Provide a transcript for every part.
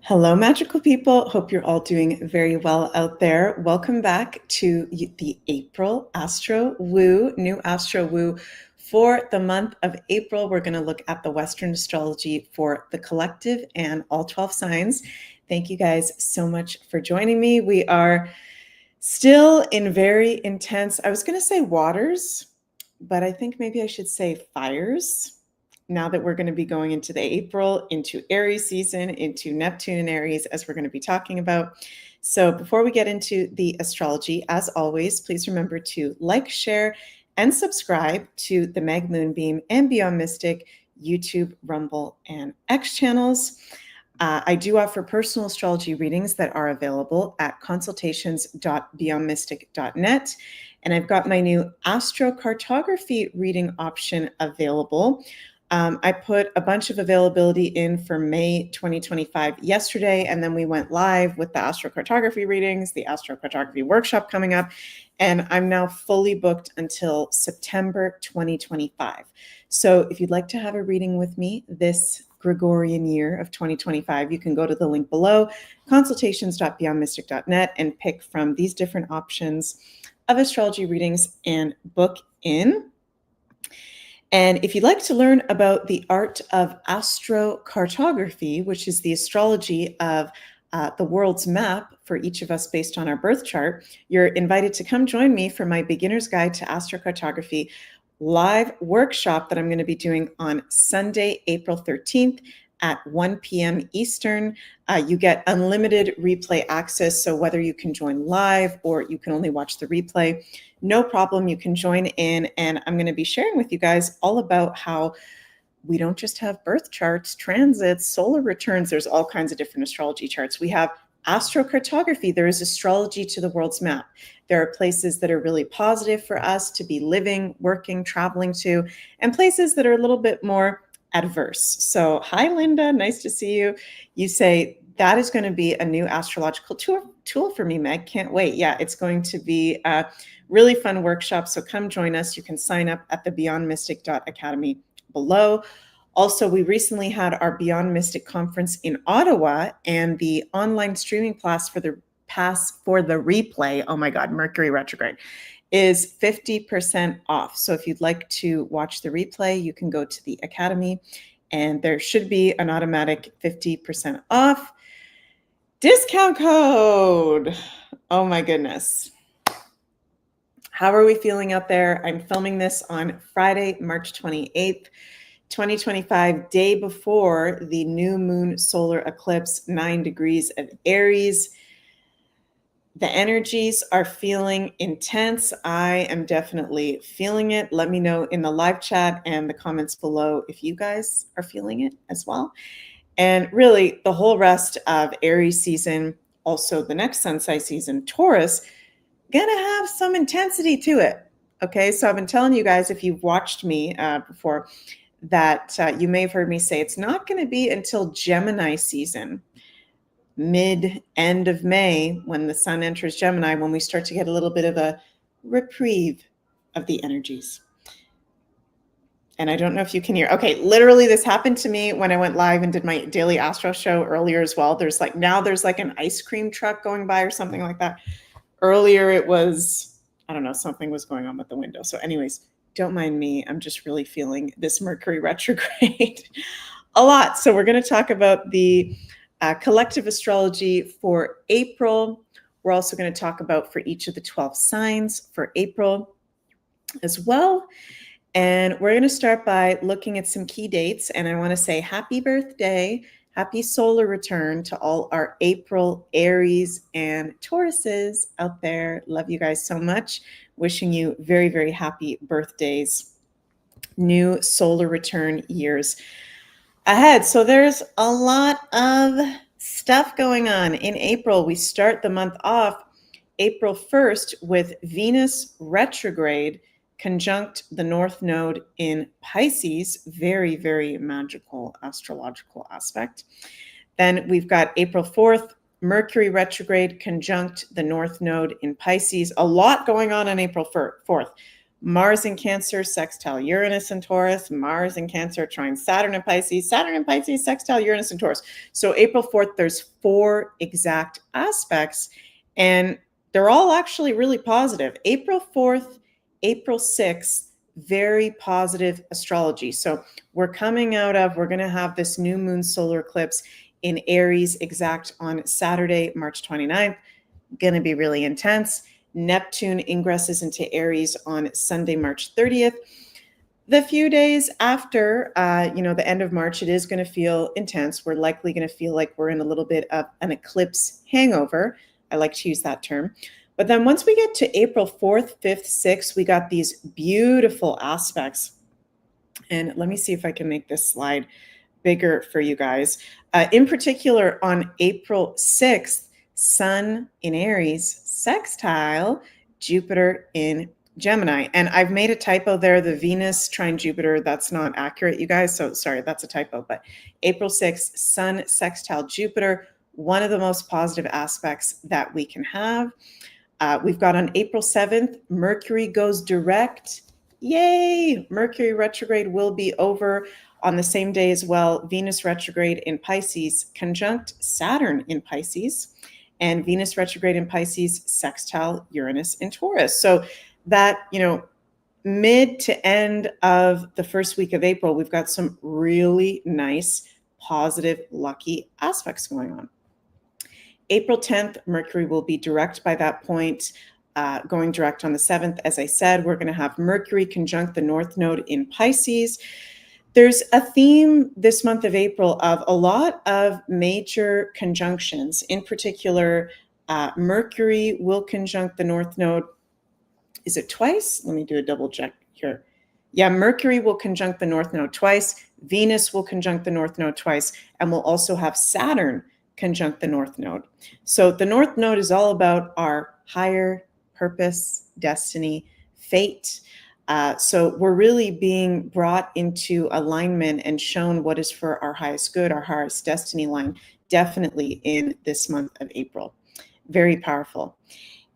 Hello, magical people. Hope you're all doing very well out there. Welcome back to the April Astro Woo, new Astro Woo for the month of April. We're going to look at the Western astrology for the collective and all 12 signs. Thank you guys so much for joining me. We are still in very intense, I was going to say waters, but I think maybe I should say fires. Now that we're going to be going into the April, into Aries season, into Neptune and Aries, as we're going to be talking about. So before we get into the astrology, as always, please remember to like, share, and subscribe to the MEG Moonbeam and Beyond Mystic YouTube, Rumble, and X channels. I do offer personal astrology readings that are available at consultations.beyondmystic.net. And I've got my new astrocartography reading option available. I put a bunch of availability in for May 2025 yesterday, and then we went live with the astrocartography readings, the astrocartography workshop coming up, and I'm now fully booked until September 2025. So if you'd like to have a reading with me this Gregorian year of 2025, you can go to the link below, consultations.beyondmystic.net, and pick from these different options of astrology readings and book in. And if you'd like to learn about the art of astrocartography, which is the astrology of the world's map for each of us based on our birth chart, you're invited to come join me for my beginner's guide to astrocartography live workshop that I'm going to be doing on Sunday, April 13th at 1 p.m. Eastern. You get unlimited replay access. So whether you can join live or you can only watch the replay, no problem. You can join in, and I'm going to be sharing with you guys all about how we don't just have birth charts, transits, solar returns. There's all kinds of different astrology charts. We have astrocartography. There is astrology to the world's map. There are places that are really positive for us to be living, working, traveling to, and places that are a little bit more adverse. So hi, Linda. Nice to see you. You say that is going to be a new astrological tool for me, Meg. Can't wait. Yeah, it's going to be a really fun workshop. So come join us. You can sign up at the beyondmystic.academy below. Also, we recently had our Beyond Mystic conference in Ottawa, and the online streaming class for the replay, oh my God, Mercury retrograde, is 50% off. So if you'd like to watch the replay, you can go to the Academy, and there should be an automatic 50% off discount code. Oh my goodness. How are we feeling out there? I'm filming this on Friday, March 28th, 2025, day before the new moon solar eclipse, 9 degrees of Aries. The energies are feeling intense. I am definitely feeling it. Let me know in the live chat and the comments below if you guys are feeling it as well. And really, the whole rest of Aries season, also the next sun sign season, Taurus, gonna have some intensity to it. Okay, so I've been telling you guys, if you've watched me before, that you may have heard me say it's not going to be until Gemini season, end of May, when the sun enters Gemini, when we start to get a little bit of a reprieve of the energies. And I don't know if you can hear. Okay, literally this happened to me when I went live and did my daily astro show earlier as well. There's like an ice cream truck going by or something like that. Earlier it was, I don't know, something was going on with the window. So anyways, don't mind me. I'm just really feeling this Mercury retrograde a lot. So we're going to talk about the collective astrology for April. We're also going to talk about for each of the 12 signs for April as well. And we're going to start by looking at some key dates. And I want to say happy birthday, happy solar return to all our April Aries and Tauruses out there. Love you guys so much. Wishing you very, very happy birthdays, new solar return years ahead. So there's a lot of stuff going on in April. We start the month off April 1st with Venus retrograde conjunct the North Node in Pisces. Very, very magical astrological aspect. Then we've got April 4th, Mercury retrograde conjunct the North Node in Pisces. A lot going on April 4th. Mars in Cancer, sextile Uranus in Taurus, Mars in Cancer, trine Saturn in Pisces, Saturn in Pisces, sextile Uranus in Taurus. So April 4th, there's 4 exact aspects, and they're all actually really positive. April 4th, April 6th, very positive astrology. So we're going to have this new moon solar eclipse in Aries exact on Saturday, March 29th. Going to be really intense. Neptune ingresses into Aries on Sunday, March 30th. The few days after, the end of March, it is going to feel intense. We're likely going to feel like we're in a little bit of an eclipse hangover. I like to use that term. But then once we get to April 4th, 5th, 6th, we got these beautiful aspects. And let me see if I can make this slide bigger for you guys. In particular, on April 6th, Sun in Aries, sextile Jupiter in Gemini. And I've made a typo there, the Venus trine Jupiter, that's not accurate, you guys. So sorry, that's a typo. But April 6th, Sun sextile Jupiter, one of the most positive aspects that we can have. We've got on April 7th, Mercury goes direct. Yay! Mercury retrograde will be over on the same day as well. Venus retrograde in Pisces conjunct Saturn in Pisces, and Venus retrograde in Pisces sextile Uranus in Taurus. So that, mid to end of the first week of April, we've got some really nice, positive, lucky aspects going on. April 10th, Mercury will be direct by that point, going direct on the 7th. As I said, we're going to have Mercury conjunct the North Node in Pisces. There's a theme this month of April of a lot of major conjunctions. In particular, Mercury will conjunct the North Node. Is it twice? Let me do a double check here. Yeah, Mercury will conjunct the North Node twice. Venus will conjunct the North Node twice. And we'll also have Saturn conjunct the North Node. So the North Node is all about our higher purpose, destiny, fate. So we're really being brought into alignment and shown what is for our highest good, our highest destiny line, definitely in this month of April. Very powerful.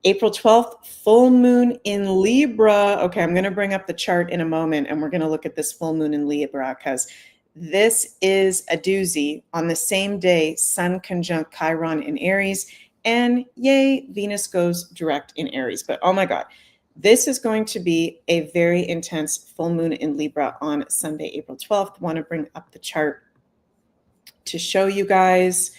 April 12th, full moon in Libra. Okay, I'm going to bring up the chart in a moment, and we're going to look at this full moon in Libra because this is a doozy. On the same day, Sun conjunct Chiron in Aries, and yay, Venus goes direct in Aries. But oh my God, this is going to be a very intense full moon in Libra on Sunday, April 12th. Want to bring up the chart to show you guys.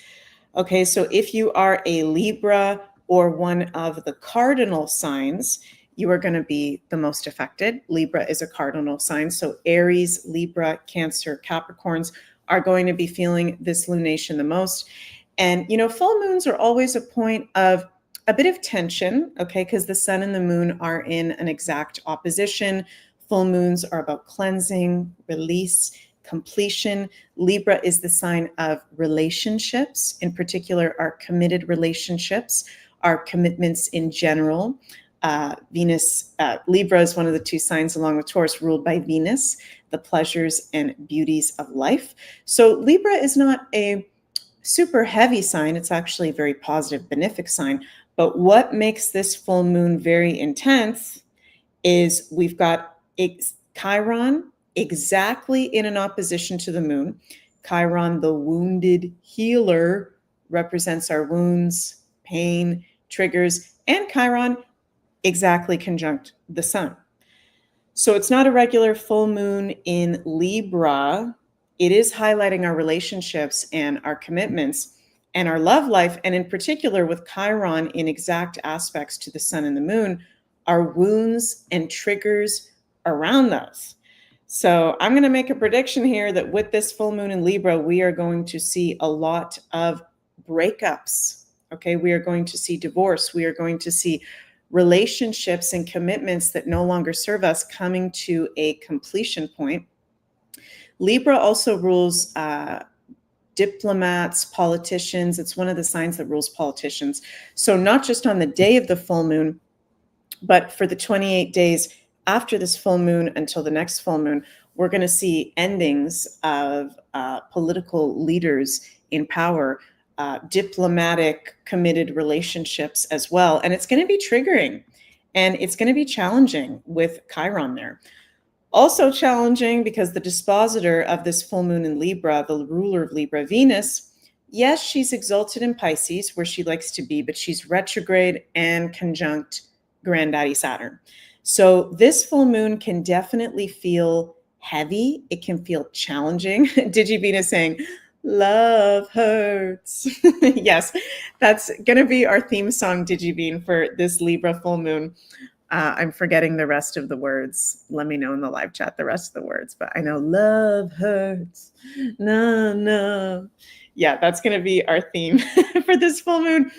Okay, so if you are a Libra or one of the cardinal signs, you are going to be the most affected. Libra is a cardinal sign. So Aries, Libra, Cancer, Capricorns are going to be feeling this lunation the most. And, full moons are always a point of a bit of tension, okay, because the sun and the moon are in an exact opposition. Full moons are about cleansing, release, completion. Libra is the sign of relationships, in particular, our committed relationships, our commitments in general. Libra is one of the two signs along with Taurus ruled by Venus, the pleasures and beauties of life. So Libra is not a super heavy sign. It's actually a very positive, benefic sign. But what makes this full moon very intense is we've got Chiron exactly in an opposition to the moon. Chiron, the wounded healer, represents our wounds, pain, triggers, and Chiron exactly conjunct the sun. So it's not a regular full moon in Libra. It is highlighting our relationships and our commitments and our love life. And in particular with Chiron in exact aspects to the sun and the moon, our wounds and triggers around us. So I'm going to make a prediction here that with this full moon in Libra, we are going to see a lot of breakups. Okay, we are going to see divorce. We are going to see relationships and commitments that no longer serve us coming to a completion point. Libra also rules diplomats, politicians. It's one of the signs that rules politicians. So not just on the day of the full moon, but for the 28 days after this full moon until the next full moon, we're going to see endings of political leaders in power, diplomatic, committed relationships as well. And it's going to be triggering. And it's going to be challenging with Chiron there. Also challenging because the dispositor of this full moon in Libra, the ruler of Libra, Venus, yes, she's exalted in Pisces, where she likes to be, but she's retrograde and conjunct Granddaddy Saturn. So this full moon can definitely feel heavy. It can feel challenging. Digi-Venus saying, love hurts. Yes, that's going to be our theme song, Digi-Bean, for this Libra full moon. I'm forgetting the rest of the words. Let me know in the live chat the rest of the words, but I know love hurts. No, no. Yeah, that's going to be our theme for this full moon.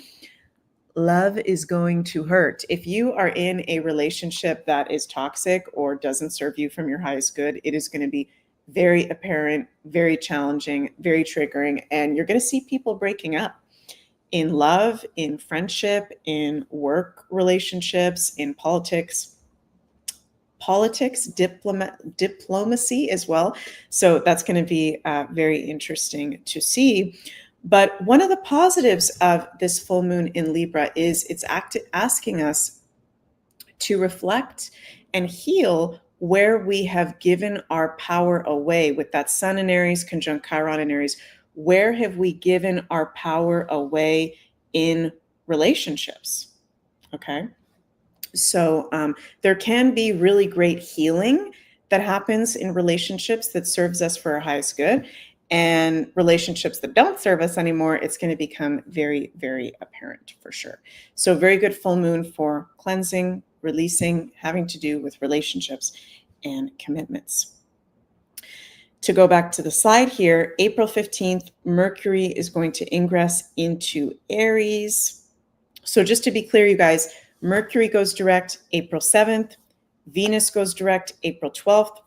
Love is going to hurt. If you are in a relationship that is toxic or doesn't serve you from your highest good, it is going to be very apparent, very challenging, very triggering, and you're going to see people breaking up in love, in friendship, in work relationships, in politics, diplomacy as well. So that's going to be very interesting to see. But one of the positives of this full moon in Libra is it's asking us to reflect and heal where we have given our power away with that Sun in Aries conjunct Chiron in Aries. Where have we given our power away in relationships? Okay. So there can be really great healing that happens in relationships that serves us for our highest good. And relationships that don't serve us anymore, it's going to become very, very apparent for sure. So very good full moon for cleansing, releasing, having to do with relationships and commitments. To go back to the slide here, April 15th, Mercury is going to ingress into Aries. So just to be clear, you guys, Mercury goes direct April 7th, Venus goes direct April 12th,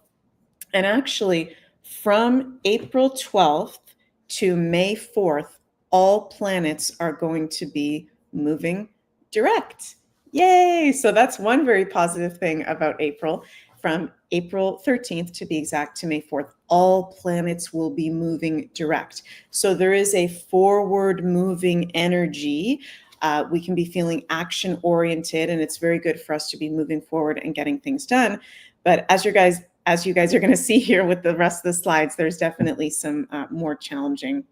and actually from April 12th to May 4th, all planets are going to be moving direct. Yay! So that's one very positive thing about April. From April 13th to be exact to May 4th, all planets will be moving direct. So there is a forward moving energy. We can be feeling action oriented, and it's very good for us to be moving forward and getting things done. But as you guys are going to see here with the rest of the slides, there's definitely some more challenging,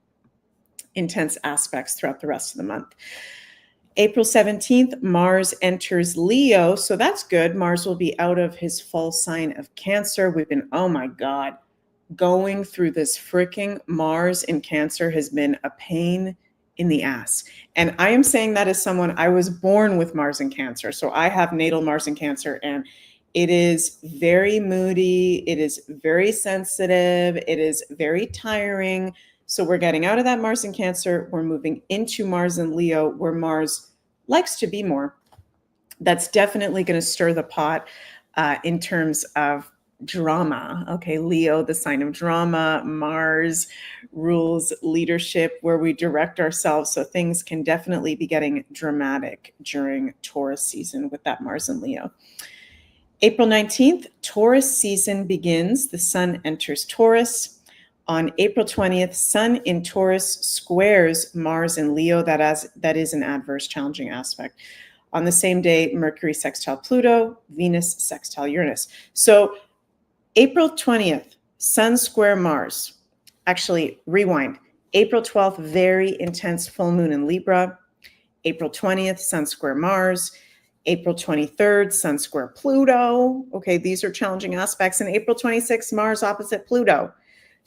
intense aspects throughout the rest of the month. April 17th, Mars enters Leo. So that's good. Mars will be out of his fall sign of Cancer. We've been, oh my God, going through this freaking Mars in Cancer has been a pain in the ass. And I am saying that as someone, I was born with Mars in Cancer. So I have natal Mars in Cancer, and it is very moody. It is very sensitive. It is very tiring. So we're getting out of that Mars in Cancer. We're moving into Mars in Leo, where Mars likes to be more. That's definitely going to stir the pot in terms of drama. Okay, Leo, the sign of drama. Mars rules leadership, where we direct ourselves. So things can definitely be getting dramatic during Taurus season with that Mars in Leo. April 19th, Taurus season begins. The sun enters Taurus. On April 20th, Sun in Taurus squares Mars in Leo. That is an adverse, challenging aspect. On the same day, Mercury sextile Pluto, Venus sextile Uranus. So April 20th, Sun square Mars. Actually, rewind. April 12th, very intense full moon in Libra. April 20th, Sun square Mars. April 23rd, Sun square Pluto. Okay, these are challenging aspects. And April 26th, Mars opposite Pluto.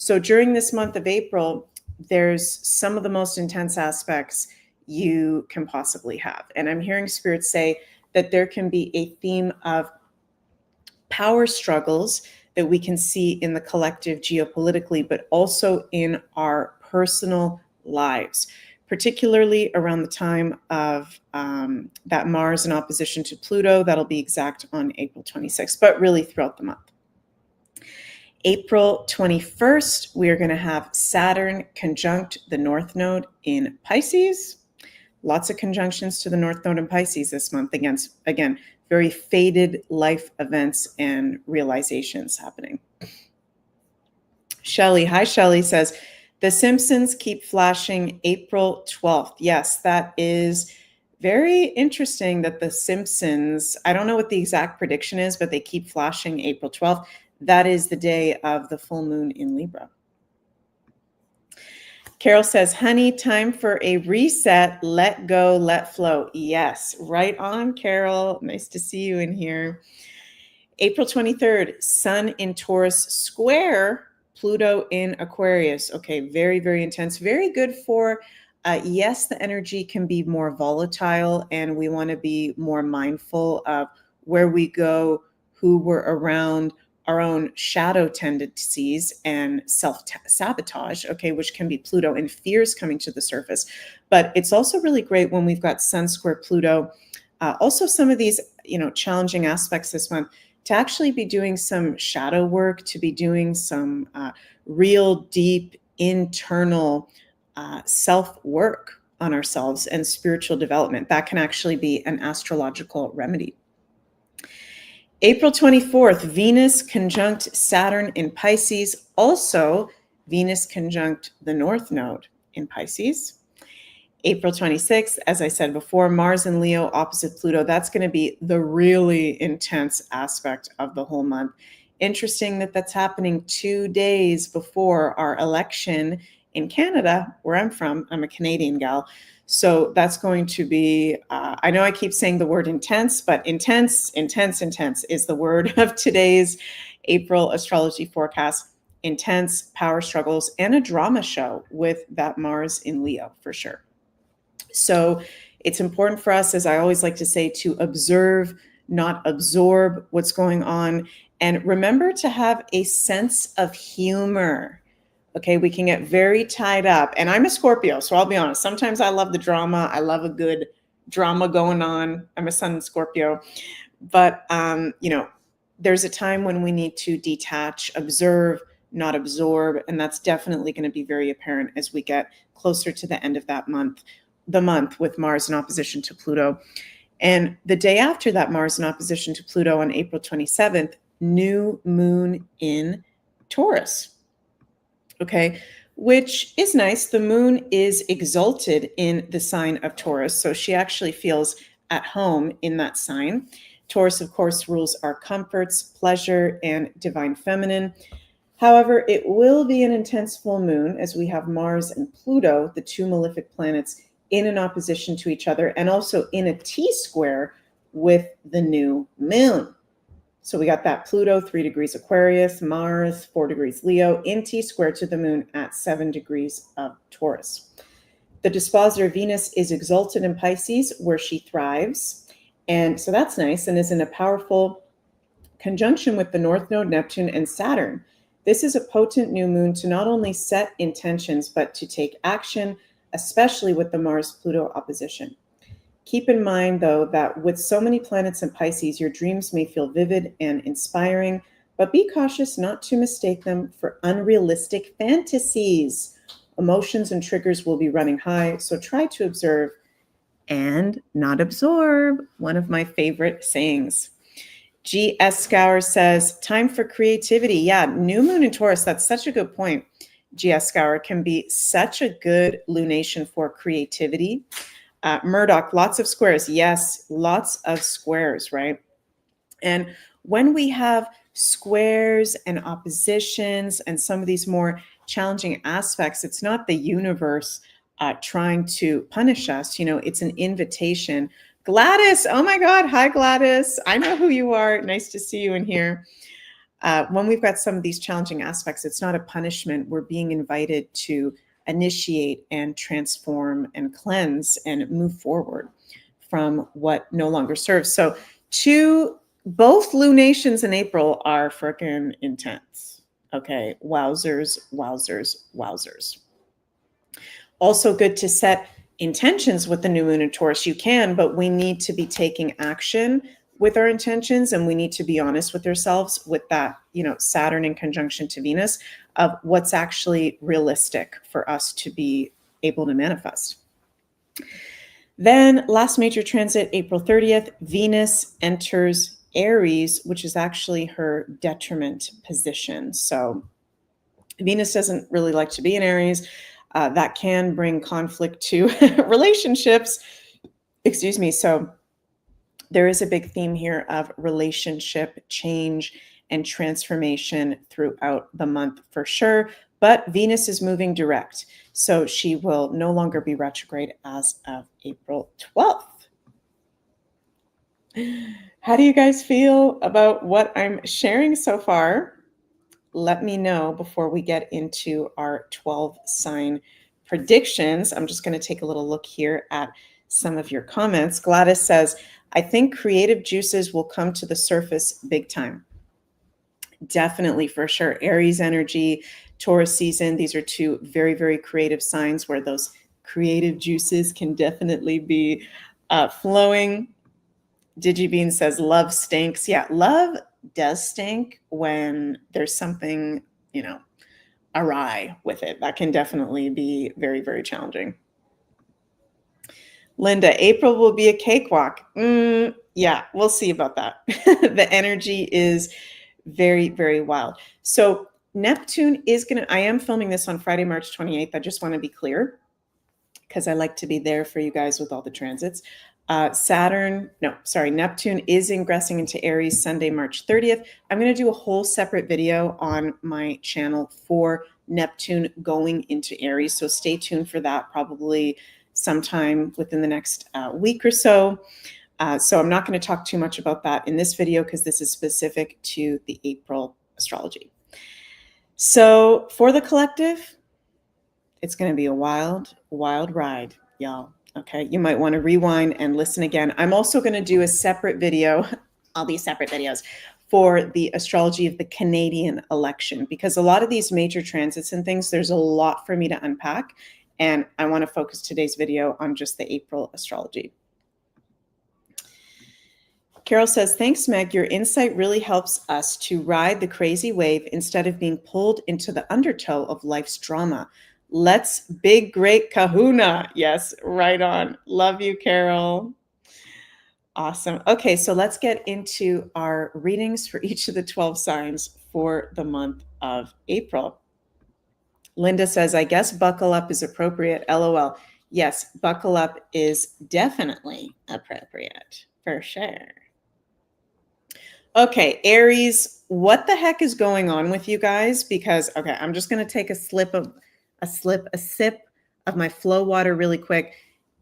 So during this month of April, there's some of the most intense aspects you can possibly have. And I'm hearing Spirit say that there can be a theme of power struggles that we can see in the collective geopolitically, but also in our personal lives, particularly around the time of that Mars in opposition to Pluto. That'll be exact on April 26th, but really throughout the month. April 21st, we are going to have Saturn conjunct the North Node in Pisces. Lots of conjunctions to the North Node in Pisces this month. Again, very fated life events and realizations happening. Shelley, hi Shelley, says, The Simpsons keep flashing April 12th. Yes, that is Very interesting that The Simpsons, I don't know what the exact prediction is, but they keep flashing April 12th. That is the day of the full moon in Libra. Carol says, honey, time for a reset. Let go, let flow. Yes, right on, Carol. Nice to see you in here. April 23rd, Sun in Taurus square Pluto in Aquarius. Okay, very, very intense. Very good for, yes, the energy can be more volatile, and we want to be more mindful of where we go, who we're around, our own shadow tendencies and self-sabotage, okay, which can be Pluto and fears coming to the surface. But it's also really great when we've got Sun square Pluto. Also, some of these, challenging aspects this month, to actually be doing some shadow work, to be doing some real deep internal self-work on ourselves and spiritual development. That can actually be an astrological remedy. April 24th, Venus conjunct Saturn in Pisces. Also, Venus conjunct the North Node in Pisces. April 26th, as I said before, Mars in Leo opposite Pluto. That's going to be the really intense aspect of the whole month. Interesting that that's happening 2 days before our election in Canada, where I'm from. I'm a Canadian gal. So that's going to be, I know I keep saying the word intense, but intense is the word of today's April astrology forecast. Intense power struggles and a drama show with that Mars in Leo for sure. So it's important for us, as I always like to say, to observe, not absorb what's going on. And remember to have a sense of humor. Okay, we can get very tied up. And I'm a Scorpio, so I'll be honest. Sometimes I love the drama. I love a good drama going on. I'm a Sun Scorpio. But, there's a time when we need to detach, observe, not absorb. And that's definitely going to be very apparent as we get closer to the end of that month, the month with Mars in opposition to Pluto. And the day after that Mars in opposition to Pluto on April 27th, new moon in Taurus. Okay, which is nice. The moon is exalted in the sign of Taurus, so she actually feels at home in that sign. Taurus, of course, rules our comforts, pleasure, and divine feminine. However, it will be an intense full moon as we have Mars and Pluto, the two malefic planets, in an opposition to each other, and also in a T-square with the new moon. So we got that Pluto, 3 degrees Aquarius, Mars, 4 degrees Leo, in T-square to the moon at 7 degrees of Taurus. The dispositor Venus is exalted in Pisces, where she thrives. And so that's nice, and is in a powerful conjunction with the North Node, Neptune, and Saturn. This is a potent new moon to not only set intentions, but to take action, especially with the Mars-Pluto opposition. Keep in mind, though, that with so many planets in Pisces, your dreams may feel vivid and inspiring, but be cautious not to mistake them for unrealistic fantasies. Emotions and triggers will be running high, so try to observe and not absorb. One of my favorite sayings. G.S. Scour says, time for creativity. Yeah, new moon in Taurus, that's such a good point. G.S. Scour can be such a good lunation for creativity. Murdoch, lots of squares. Yes, lots of squares, right? And when we have squares and oppositions and some of these more challenging aspects, it's not the universe trying to punish us. It's an invitation. Gladys, oh my God. Hi, Gladys. I know who you are. Nice to see you in here. When we've got some of these challenging aspects, it's not a punishment. We're being invited to initiate and transform and cleanse and move forward from what no longer serves. So both lunations in April are freaking intense. Okay, wowzers, wowzers, wowzers. Also good to set intentions with the new moon in Taurus. You can, but we need to be taking action with our intentions, and we need to be honest with ourselves with that, Saturn in conjunction to Venus, of what's actually realistic for us to be able to manifest. Then last major transit, April 30th, Venus enters Aries, which is actually her detriment position. So Venus doesn't really like to be in Aries. That can bring conflict to relationships. excuse me. So there is a big theme here of relationship change and transformation throughout the month for sure. But Venus is moving direct, so she will no longer be retrograde as of April 12th. How do you guys feel about what I'm sharing so far? Let me know before we get into our 12 sign predictions. I'm just going to take a little look here at some of your comments. Gladys says, I think creative juices will come to the surface big time. Definitely, for sure. Aries energy, Taurus season. These are two very, very creative signs where those creative juices can definitely be flowing. Digibean says love stinks. Yeah, love does stink when there's something, awry with it. That can definitely be very, very challenging. Linda, April will be a cakewalk. Yeah, we'll see about that. The energy is very, very wild. So Neptune is I am filming this on Friday, March 28th. I just want to be clear because I like to be there for you guys with all the transits. Neptune is ingressing into Aries Sunday, March 30th. I'm going to do a whole separate video on my channel for Neptune going into Aries. So stay tuned for that, probably sometime within the next week or so. So I'm not going to talk too much about that in this video because this is specific to the April astrology. So for the collective, it's going to be a wild, wild ride, y'all. Okay, you might want to rewind and listen again. I'm also going to do a separate video, all these separate videos, for the astrology of the Canadian election, because a lot of these major transits and things, there's a lot for me to unpack. And I want to focus today's video on just the April astrology. Carol says, thanks, Meg. Your insight really helps us to ride the crazy wave instead of being pulled into the undertow of life's drama. Let's big, great kahuna. Yes, right on. Love you, Carol. Awesome. Okay, so let's get into our readings for each of the 12 signs for the month of April. Linda says, I guess buckle up is appropriate. LOL. Yes, buckle up is definitely appropriate, for sure. Okay, Aries, what the heck is going on with you guys? Because, okay, I'm just going to take a sip of my flow water really quick.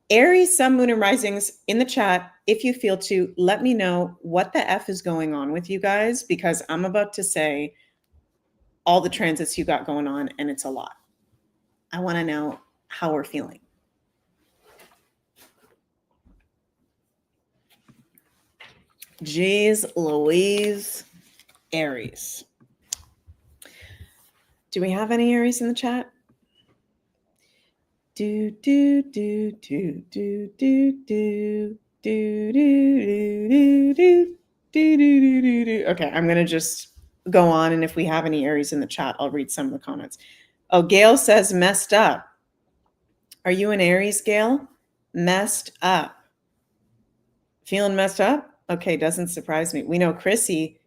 Aries, sun, moon, and risings in the chat. If you feel to, let me know what the F is going on with you guys, because I'm about to say all the transits you got going on, and it's a lot. I want to know how we're feeling. Jeez Louise, Aries. Do we have any Aries in the chat? Okay, I'm going to just go on, and if we have any Aries in the chat, I'll read some of the comments. Oh, Gail says messed up. Are you an Aries, Gail? Messed up. Feeling messed up? Okay, doesn't surprise me. We know Chrissy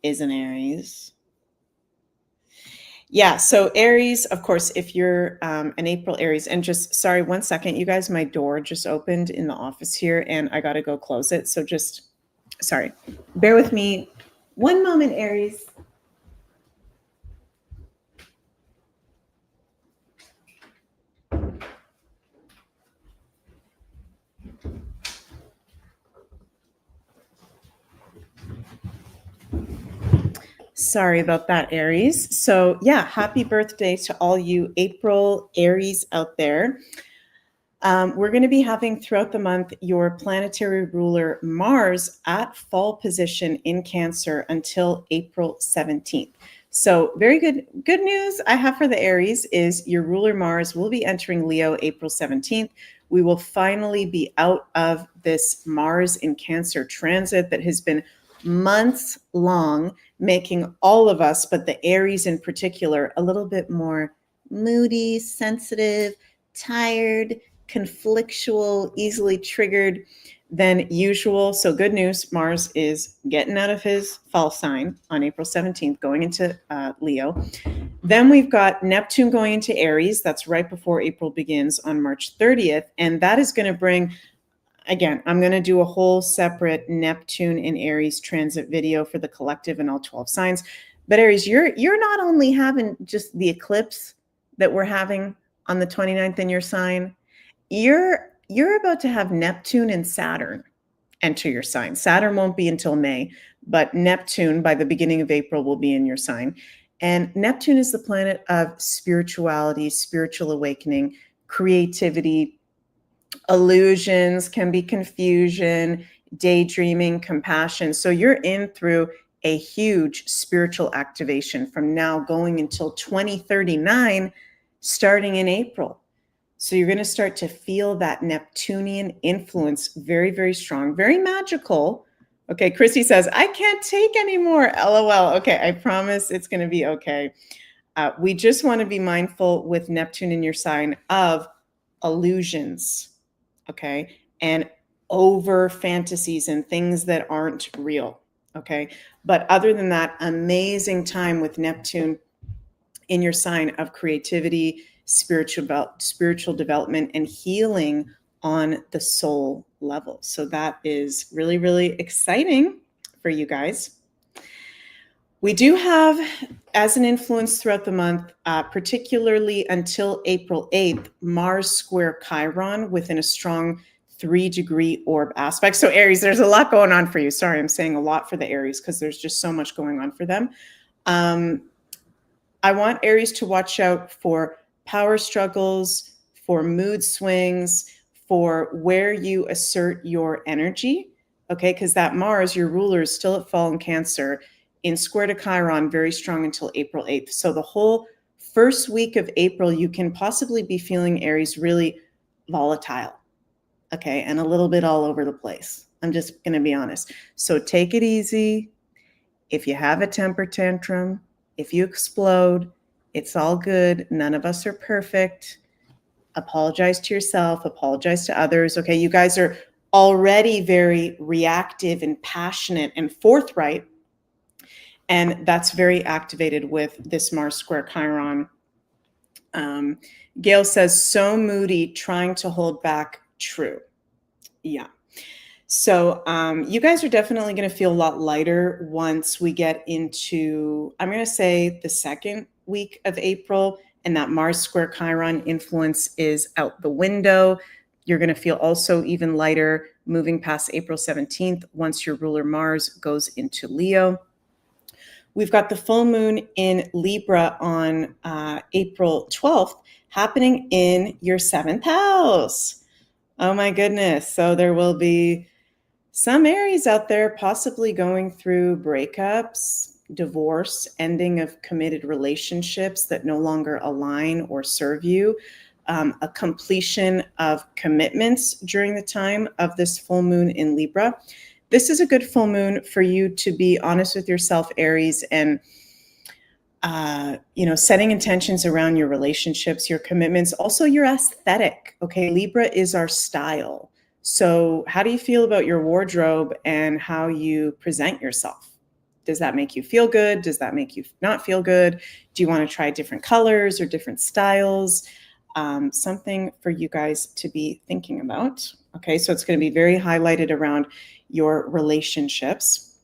is an Aries. Yeah, so Aries, of course, if you're an April Aries, and just, sorry, 1 second, you guys, my door just opened in the office here, and I got to go close it. So just, sorry, bear with me. 1 moment, Aries. Sorry about that, Aries. So yeah, happy birthday to all you April Aries out there. We're going to be having throughout the month your planetary ruler Mars at fall position in Cancer until April 17th. So very good news I have for the Aries is your ruler Mars will be entering Leo April 17th. We will finally be out of this Mars in Cancer transit that has been months long, making all of us, but the Aries in particular, a little bit more moody, sensitive, tired, conflictual, easily triggered than usual. So good news, Mars is getting out of his fall sign on April 17th, going into Leo. Then we've got Neptune going into Aries. That's right before April begins on March 30th. And that is going to bring, again, I'm going to do a whole separate Neptune in Aries transit video for the collective and all 12 signs. But Aries, you're not only having just the eclipse that we're having on the 29th in your sign, you're about to have Neptune and Saturn enter your sign. Saturn won't be until May, but Neptune by the beginning of April will be in your sign. And Neptune is the planet of spirituality, spiritual awakening, creativity, illusions, can be confusion, daydreaming, compassion. So you're in through a huge spiritual activation from now going until 2039, starting in April. So you're going to start to feel that Neptunian influence very, very strong, very magical. Okay, Chrissy says, I can't take anymore. LOL. Okay, I promise it's going to be okay. We just want to be mindful with Neptune in your sign of illusions, okay, and over fantasies and things that aren't real, okay? But other than that, amazing time with Neptune in your sign of creativity, spiritual development, and healing on the soul level. So that is really, really exciting for you guys. We do have, as an influence throughout the month, particularly until April 8th, Mars square Chiron within a strong 3-degree orb aspect. So Aries, there's a lot going on for you. Sorry, I'm saying a lot for the Aries because there's just so much going on for them. I want Aries to watch out for power struggles, for mood swings, for where you assert your energy, okay? Because that Mars, your ruler, is still at fall in Cancer, in square to Chiron, very strong until April 8th. So the whole first week of April, you can possibly be feeling, Aries, really volatile, okay? And a little bit all over the place. I'm just going to be honest. So take it easy. If you have a temper tantrum, if you explode, it's all good. None of us are perfect. Apologize to yourself, apologize to others. Okay, you guys are already very reactive and passionate and forthright. And that's very activated with this Mars square Chiron. Gail says, so moody, trying to hold back. True. Yeah. So you guys are definitely going to feel a lot lighter once we get into, I'm going to say, the second week of April, and that Mars square Chiron influence is out the window. You're going to feel also even lighter moving past April 17th once your ruler Mars goes into Leo. We've got the full moon in Libra on April 12th happening in your 7th house. Oh my goodness. So there will be some Aries out there possibly going through breakups, divorce, ending of committed relationships that no longer align or serve you, a completion of commitments during the time of this full moon in Libra. This is a good full moon for you to be honest with yourself, Aries, and setting intentions around your relationships, your commitments, also your aesthetic. Okay, Libra is our style. So how do you feel about your wardrobe and how you present yourself? Does that make you feel good? Does that make you not feel good? Do you want to try different colors or different styles? Something for you guys to be thinking about. Okay, so it's going to be very highlighted around your relationships.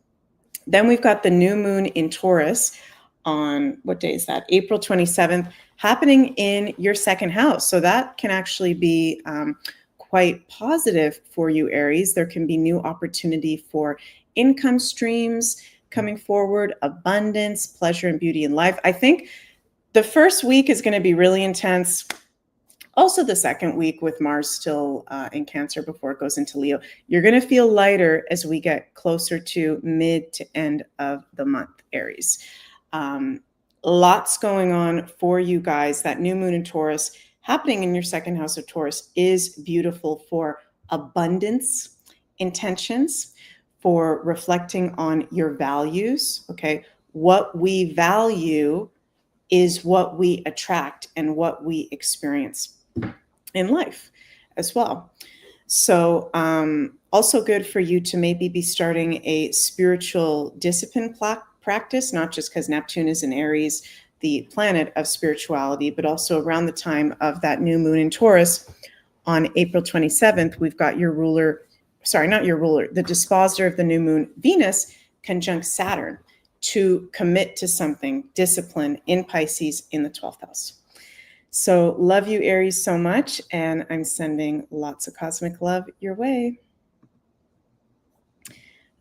Then we've got the new moon in Taurus on, what day is that? April 27th, happening in your 2nd house. So that can actually be quite positive for you, Aries. There can be new opportunity for income streams coming forward, abundance, pleasure, and beauty in life. I think the first week is going to be really intense. Also the second week with Mars still in Cancer before it goes into Leo. You're going to feel lighter as we get closer to mid to end of the month, Aries. Lots going on for you guys. That new moon in Taurus happening in your 2nd house of Taurus is beautiful for abundance intentions, for reflecting on your values. Okay, what we value is what we attract and what we experience in life as well. So also good for you to maybe be starting a spiritual discipline practice, not just because Neptune is in Aries, the planet of spirituality, but also around the time of that new moon in Taurus on April 27th, we've got your ruler sorry, not your ruler, the dispositor of the new moon, Venus, conjunct Saturn to commit to something, discipline in Pisces in the 12th house. So love you, Aries, so much. And I'm sending lots of cosmic love your way.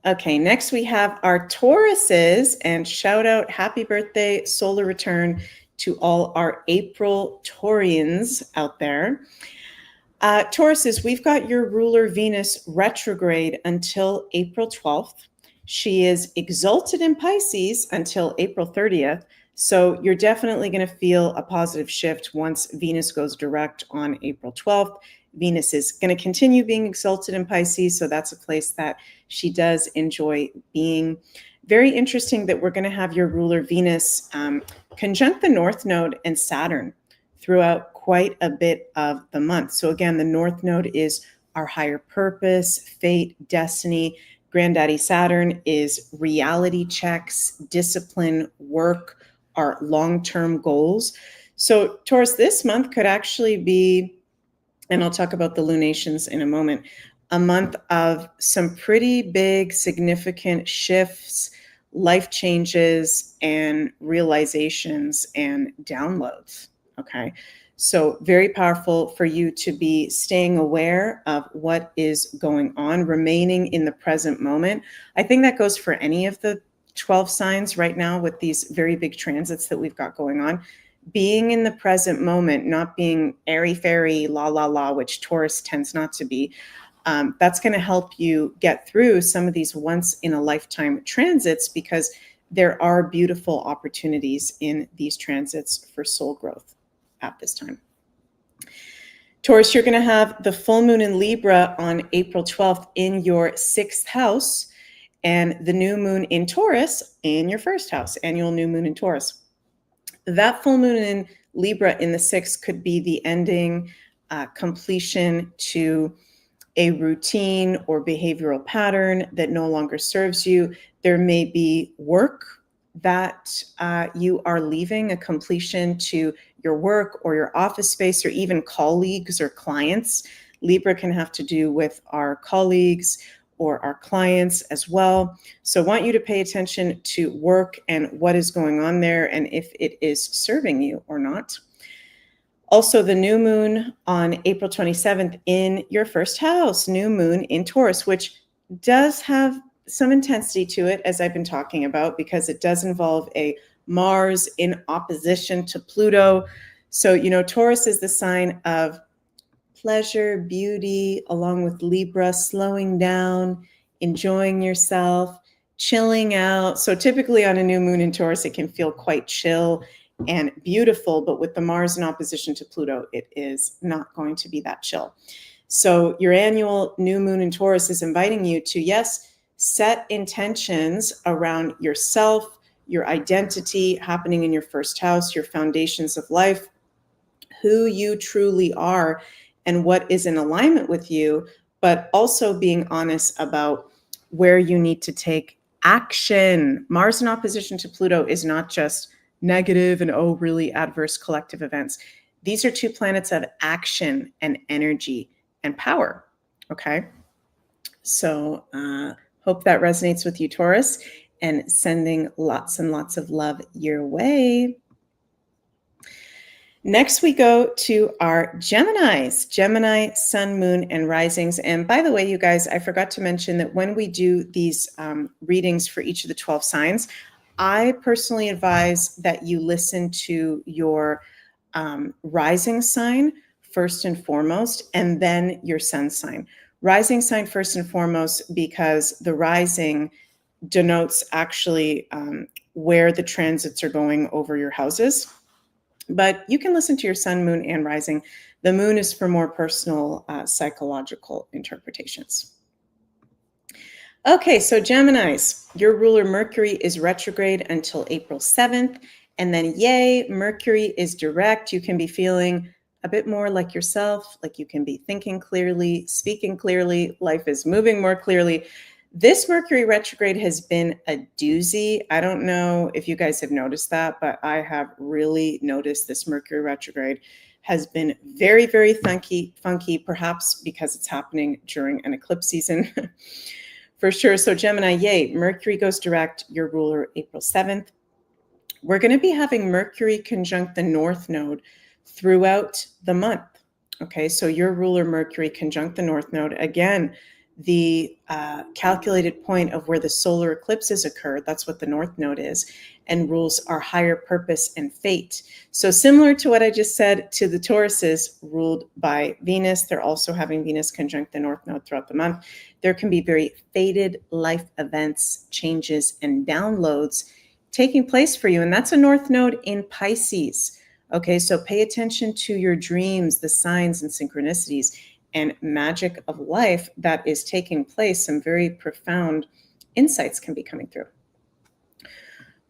Okay, next we have our Tauruses, and shout out, happy birthday, solar return to all our April Taurians out there. Tauruses, we've got your ruler Venus retrograde until April 12th. She is exalted in Pisces until April 30th. So you're definitely going to feel a positive shift once Venus goes direct on April 12th. Venus is going to continue being exalted in Pisces, so that's a place that she does enjoy being. Very interesting that we're going to have your ruler Venus conjunct the North Node and Saturn throughout quite a bit of the month. So again, the North Node is our higher purpose, fate, destiny. Granddaddy Saturn is reality checks, discipline, work, our long-term goals. So Taurus, this month could actually be, and I'll talk about the lunations in a moment, a month of some pretty big, significant shifts, life changes, and realizations and downloads, okay? So very powerful for you to be staying aware of what is going on, remaining in the present moment. I think that goes for any of the 12 signs right now with these very big transits that we've got going on. Being in the present moment, not being airy-fairy, la, which Taurus tends not to be, that's going to help you get through some of these once-in-a-lifetime transits, because there are beautiful opportunities in these transits for soul growth at this time. Taurus, you're going to have the full moon in Libra on April 12th in your 6th house, and the new moon in Taurus in your 1st house, annual new moon in Taurus. That full moon in Libra in the 6th could be the ending, completion to a routine or behavioral pattern that no longer serves you. There may be work that you are leaving, a completion to your work or your office space, or even colleagues or clients. Libra can have to do with our colleagues or our clients as well. So I want you to pay attention to work and what is going on there, and if it is serving you or not. Also, the new moon on April 27th in your 1st house, new moon in Taurus, which does have some intensity to it, as I've been talking about, because it does involve a Mars in opposition to Pluto. So, you know, Taurus is the sign of pleasure, beauty, along with Libra, slowing down, enjoying yourself, chilling out. So typically on a new moon in Taurus, it can feel quite chill and beautiful, but with the Mars in opposition to Pluto, it is not going to be that chill. So your annual new moon in Taurus is inviting you to, yes, set intentions around yourself, your identity happening in your 1st house, your foundations of life, who you truly are, and what is in alignment with you, but also being honest about where you need to take action. Mars in opposition to Pluto is not just negative and, oh, really adverse collective events. These are 2 planets of action and energy and power, okay? So hope that resonates with you, Taurus, and sending lots and lots of love your way. Next, we go to our Geminis, Gemini, Sun, Moon, and Risings. And by the way, you guys, I forgot to mention that when we do these readings for each of the 12 signs, I personally advise that you listen to your rising sign first and foremost, and then your sun sign. Rising sign first and foremost, because the rising denotes actually where the transits are going over your houses. But you can listen to your sun, moon, and rising. The moon is for more personal psychological interpretations. Okay, so Geminis, your ruler Mercury is retrograde until April 7th. And then yay, Mercury is direct. You can be feeling a bit more like yourself, like you can be thinking clearly, speaking clearly, life is moving more clearly. This Mercury retrograde has been a doozy. I don't know if you guys have noticed that, but I have really noticed this Mercury retrograde has been very, very funky, perhaps because it's happening during an eclipse season. For sure. So Gemini, yay, Mercury goes direct, your ruler, April 7th. We're going to be having Mercury conjunct the North Node throughout the month. Okay, so your ruler Mercury conjunct the North Node. Again, the calculated point of where the solar eclipses occur, that's what the North Node is, and rules our higher purpose and fate. So similar to what I just said to the Tauruses ruled by Venus, they're also having Venus conjunct the North Node throughout the month. There can be very fated life events, changes, and downloads taking place for you. And that's a North Node in Pisces. Okay, so pay attention to your dreams, the signs and synchronicities and magic of life that is taking place. Some very profound insights can be coming through.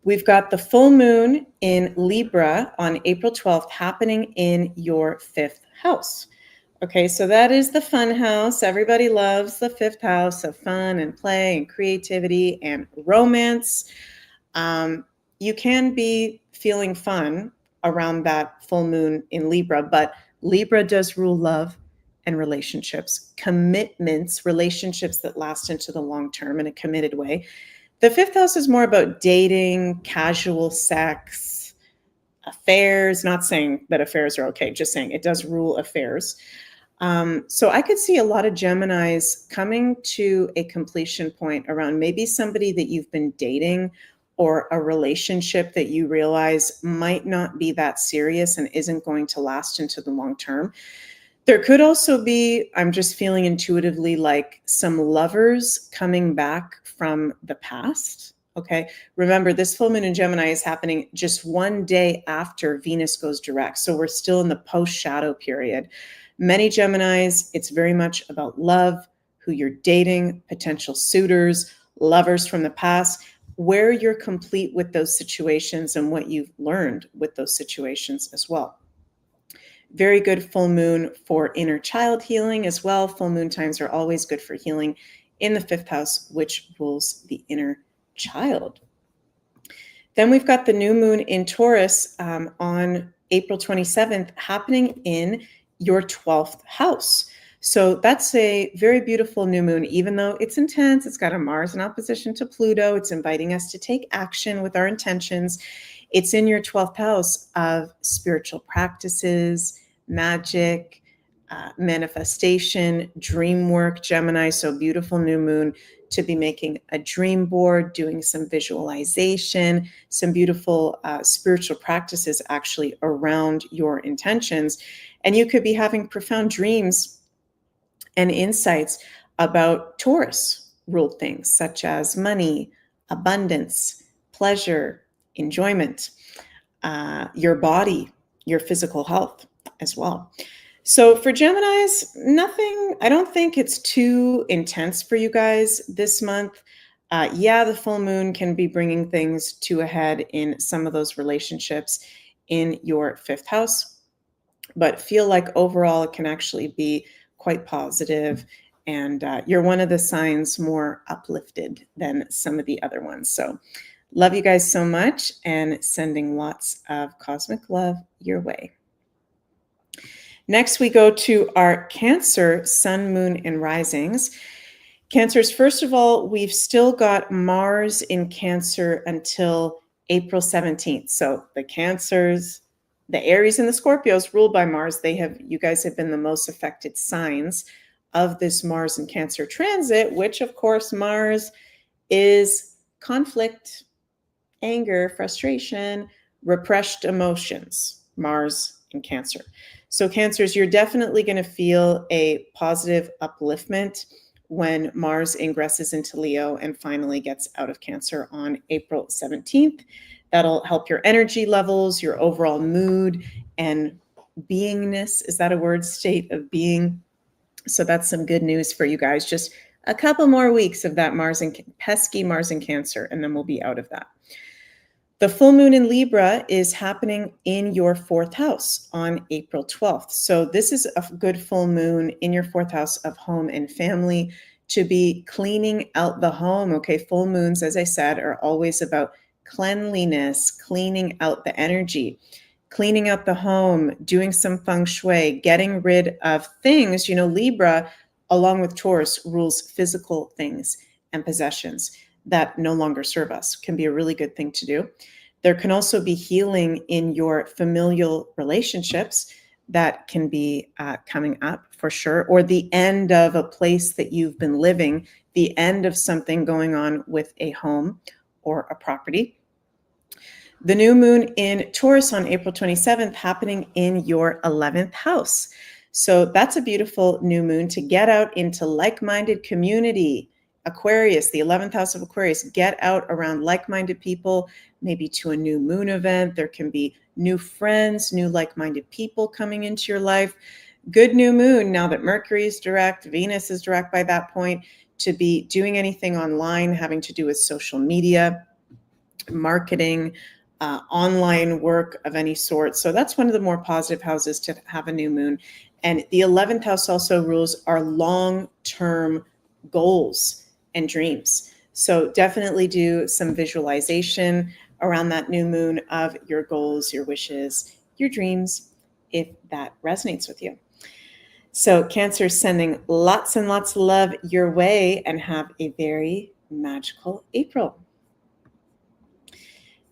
We've got the full moon in Libra on April 12th happening in your 5th house. Okay, so that is the fun house. Everybody loves the 5th house of fun and play and creativity and romance. You can be feeling fun around that full moon in Libra, but Libra does rule love and relationships, commitments, relationships that last into the long term in a committed way. The 5th house is more about dating, casual sex, affairs, not saying that affairs are okay, just saying it does rule affairs. So I could see a lot of Geminis coming to a completion point around maybe somebody that you've been dating or a relationship that you realize might not be that serious and isn't going to last into the long term. There could also be, I'm just feeling intuitively, like some lovers coming back from the past. Okay. Remember, this full moon in Gemini is happening just one day after Venus goes direct. So we're still in the post-shadow period. Many Geminis, it's very much about love, who you're dating, potential suitors, lovers from the past, where you're complete with those situations and what you've learned with those situations as well. Very good full moon for inner child healing as well. Full moon times are always good for healing in the 5th house, which rules the inner child. Then we've got the new moon in Taurus on April 27th happening in your 12th house. So that's a very beautiful new moon, even though it's intense. It's got a Mars in opposition to Pluto. It's inviting us to take action with our intentions. It's in your 12th house of spiritual practices, magic, manifestation, dream work, Gemini. So beautiful new moon to be making a dream board, doing some visualization, some beautiful spiritual practices actually around your intentions. And you could be having profound dreams and insights about Taurus ruled things such as money, abundance, pleasure, enjoyment, your body, your physical health as well. So for Geminis, nothing, I don't think it's too intense for you guys this month. Yeah, the full moon can be bringing things to a head in some of those relationships in your 5th house, but feel like overall it can actually be quite positive, and you're one of the signs more uplifted than some of the other ones. So love you guys so much and sending lots of cosmic love your way. Next, we go to our Cancer, sun, moon, and risings. Cancers, first of all, we've still got Mars in Cancer until April 17th. So the Cancers, the Aries and the Scorpios ruled by Mars, you guys have been the most affected signs of this Mars and Cancer transit, which of course Mars is conflict, anger, frustration, repressed emotions, Mars and Cancer. So Cancers, you're definitely going to feel a positive upliftment when Mars ingresses into Leo and finally gets out of Cancer on April 17th. That'll help your energy levels, your overall mood and beingness. Is that a word? State of being. So that's some good news for you guys. Just a couple more weeks of that pesky Mars and Cancer, and then we'll be out of that. The full moon in Libra is happening in your 4th house on April 12th. So this is a good full moon in your 4th house of home and family to be cleaning out the home. Okay, full moons, as I said, are always about cleanliness, cleaning out the energy, cleaning out the home, doing some feng shui, getting rid of things. Libra, along with Taurus, rules physical things and possessions that no longer serve us. Can be a really good thing to do. There can also be healing in your familial relationships that can be coming up for sure, or the end of a place that you've been living, the end of something going on with a home or a property. The new moon in Taurus on April 27th happening in your 11th house. So that's a beautiful new moon to get out into like-minded community. Aquarius, the 11th house of Aquarius, get out around like-minded people, maybe to a new moon event. There can be new friends, new like-minded people coming into your life. Good new moon now that Mercury is direct, Venus is direct by that point, to be doing anything online having to do with social media, marketing, online work of any sort. So that's one of the more positive houses to have a new moon. And the 11th house also rules our long-term goals and dreams. So definitely do some visualization around that new moon of your goals, your wishes, your dreams, if that resonates with you. So Cancer, sending lots and lots of love your way, and have a very magical April.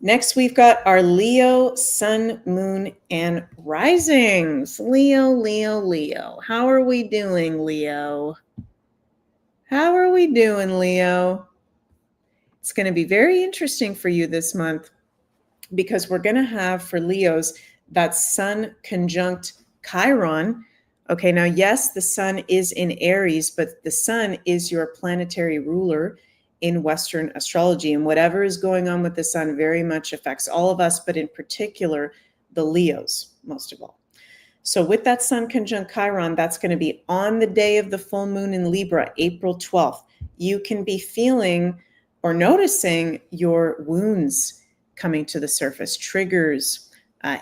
Next, we've got our Leo, Sun, Moon, and Risings. Leo, Leo, Leo. How are we doing, Leo? How are we doing, Leo? It's going to be very interesting for you this month, because we're going to have, for Leos, that Sun conjunct Chiron. Okay, now, yes, the Sun is in Aries, but the Sun is your planetary ruler in Western astrology, and whatever is going on with the Sun very much affects all of us, but in particular, the Leos, most of all. So with that Sun conjunct Chiron, that's going to be on the day of the full moon in Libra, April 12th. You can be feeling or noticing your wounds coming to the surface, triggers,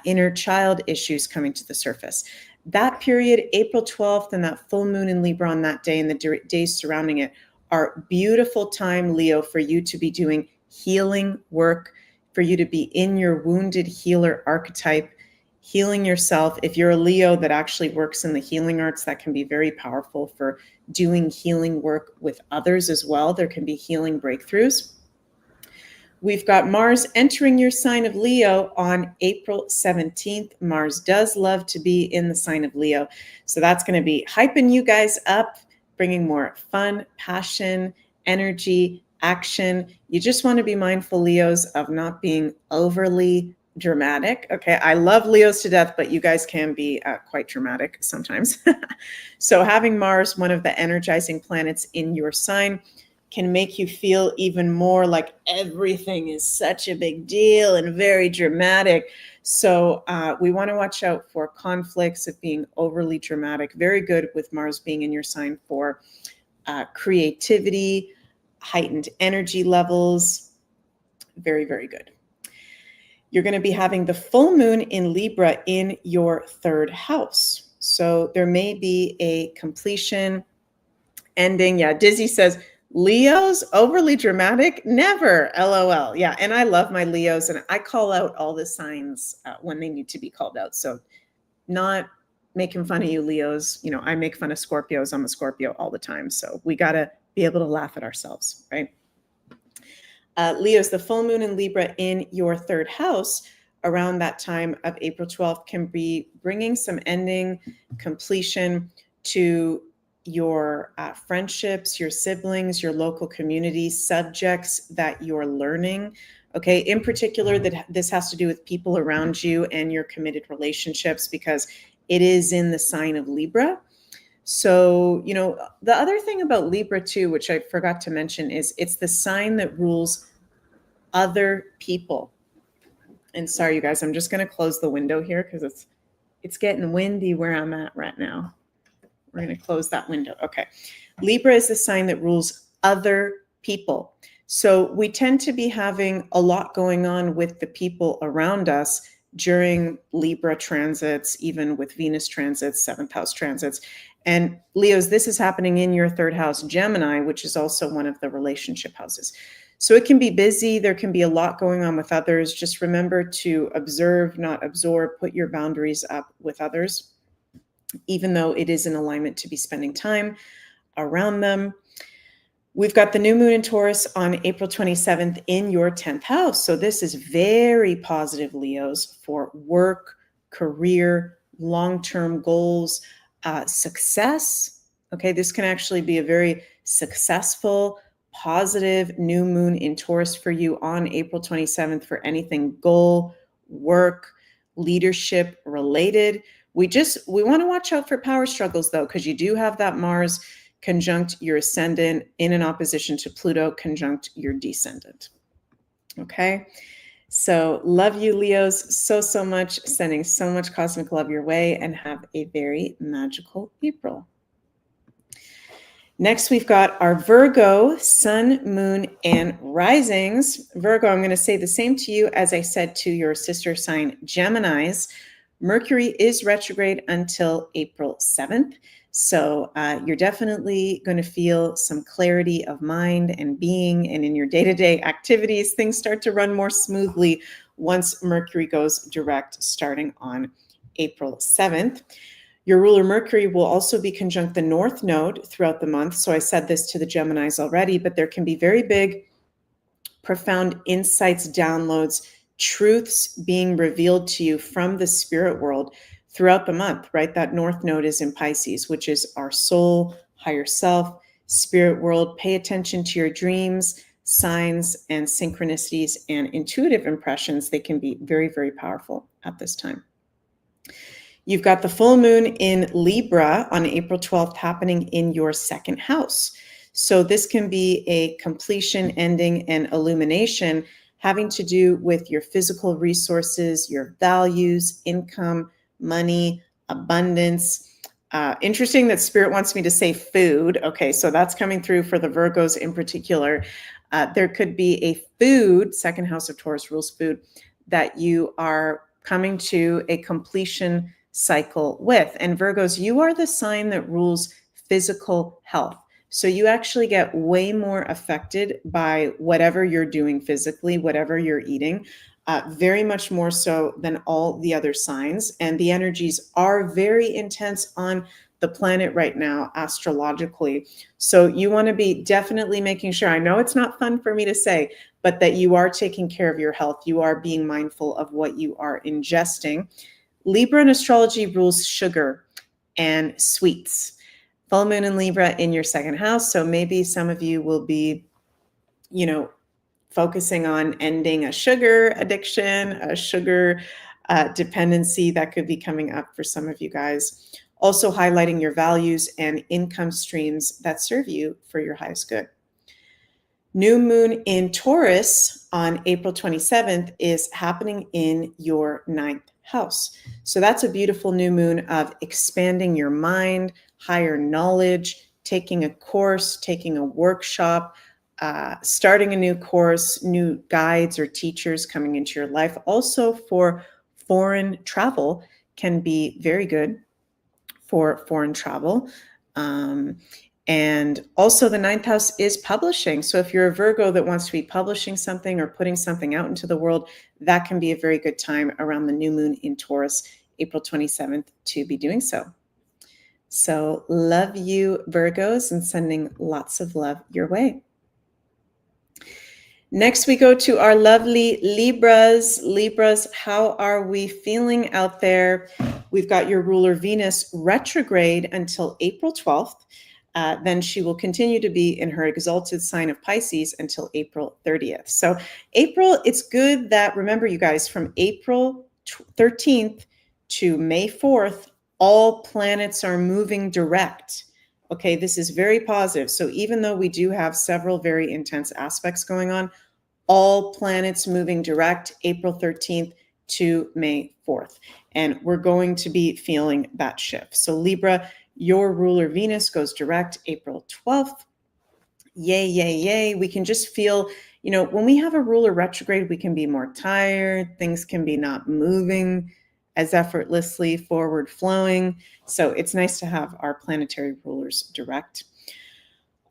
inner child issues coming to the surface. That period, April 12th, and that full moon in Libra on that day and the days surrounding it, are beautiful time, Leo, for you to be doing healing work, for you to be in your wounded healer archetype, healing yourself. If you're a Leo that actually works in the healing arts, that can be very powerful for doing healing work with others as well. There can be healing breakthroughs. We've got Mars entering your sign of Leo on April 17th. Mars does love to be in the sign of Leo. So that's going to be hyping you guys up, bringing more fun, passion, energy, action. You just want to be mindful, Leos, of not being overly dramatic. Okay, I love Leos to death, but you guys can be quite dramatic sometimes. So having Mars, one of the energizing planets in your sign, can make you feel even more like everything is such a big deal and very dramatic. So we want to watch out for conflicts of being overly dramatic. Very good with Mars being in your sign for creativity, heightened energy levels. Very, very good. You're going to be having the full moon in Libra in your third house. So there may be a completion, ending. Yeah, Dizzy says, Leos, overly dramatic? Never, LOL. Yeah, and I love my Leos, and I call out all the signs when they need to be called out. So not making fun of you, Leos. I make fun of Scorpios. I'm a Scorpio all the time. So we got to be able to laugh at ourselves, right? Leos, the full moon in Libra in your third house around that time of April 12th can be bringing some ending, completion to your friendships, your siblings, your local community, subjects that you're learning. Okay, in particular, that this has to do with people around you and your committed relationships, because it is in the sign of Libra. So, the other thing about Libra too, which I forgot to mention, is it's the sign that rules other people. And sorry, you guys, I'm just going to close the window here because it's getting windy where I'm at right now. We're going to close that window. Okay. Libra is the sign that rules other people. So we tend to be having a lot going on with the people around us during Libra transits, even with Venus transits, seventh house transits. And Leos, this is happening in your third house, Gemini, which is also one of the relationship houses. So it can be busy. There can be a lot going on with others. Just remember to observe, not absorb. Put your boundaries up with others, even though it is in alignment to be spending time around them. We've got the new moon in Taurus on April 27th in your 10th house. So this is very positive, Leos, for work, career, long-term goals, success. Okay, this can actually be a very successful, positive new moon in Taurus for you on April 27th for anything goal, work, leadership related. We want to watch out for power struggles though, because you do have that Mars conjunct your ascendant in an opposition to Pluto conjunct your descendant. Okay. So love you, Leos, so much. Sending so much cosmic love your way, and have a very magical April. Next, we've got our Virgo sun, moon, and risings. Virgo, I'm going to say the same to you as I said to your sister sign, Geminis. Mercury is retrograde until April 7th. So you're definitely going to feel some clarity of mind and being, and in your day-to-day activities, things start to run more smoothly once Mercury goes direct starting on April 7th. Your ruler Mercury will also be conjunct the North Node throughout the month. So I said this to the Geminis already, but there can be very big, profound insights, downloads, truths being revealed to you from the spirit world throughout the month, right? That North Node is in Pisces, which is our soul, higher self, spirit world. Pay attention to your dreams, signs, and synchronicities and intuitive impressions. They can be very, very powerful at this time. You've got the full moon in Libra on April 12th happening in your second house. So this can be a completion, ending, and illumination having to do with your physical resources, your values, income, money, abundance. Interesting that Spirit wants me to say food. Okay, so that's coming through for the Virgos in particular. There could be a food, second house of Taurus rules food, that you are coming to a completion cycle with. And Virgos, you are the sign that rules physical health. So you actually get way more affected by whatever you're doing physically, whatever you're eating, very much more so than all the other signs. And the energies are very intense on the planet right now, astrologically. So you want to be definitely making sure, I know it's not fun for me to say, but that you are taking care of your health. You are being mindful of what you are ingesting. Libra in astrology rules sugar and sweets. Full moon in Libra in your second house. So maybe some of you will be, focusing on ending a sugar addiction, a sugar dependency that could be coming up for some of you guys. Also highlighting your values and income streams that serve you for your highest good. New moon in Taurus on April 27th is happening in your 9th house. So that's a beautiful new moon of expanding your mind, higher knowledge, taking a course, taking a workshop, starting a new course, new guides or teachers coming into your life. Also for foreign travel can be very good for foreign travel. And also the 9th house is publishing. So if you're a Virgo that wants to be publishing something or putting something out into the world, that can be a very good time around the new moon in Taurus, April 27th, to be doing so. So love you, Virgos, and sending lots of love your way. Next, we go to our lovely Libras. Libras, how are we feeling out there? We've got your ruler Venus retrograde until April 12th. Then she will continue to be in her exalted sign of Pisces until April 30th. So April, it's good that, remember you guys, from April 13th to May 4th, all planets are moving direct. Okay, this is very positive. So even though we do have several very intense aspects going on, all planets moving direct April 13th to May 4th. And we're going to be feeling that shift. So Libra, your ruler Venus goes direct April 12th. Yay, yay, yay. We can just feel, when we have a ruler retrograde, we can be more tired. Things can be not moving as effortlessly forward flowing. So it's nice to have our planetary rulers direct.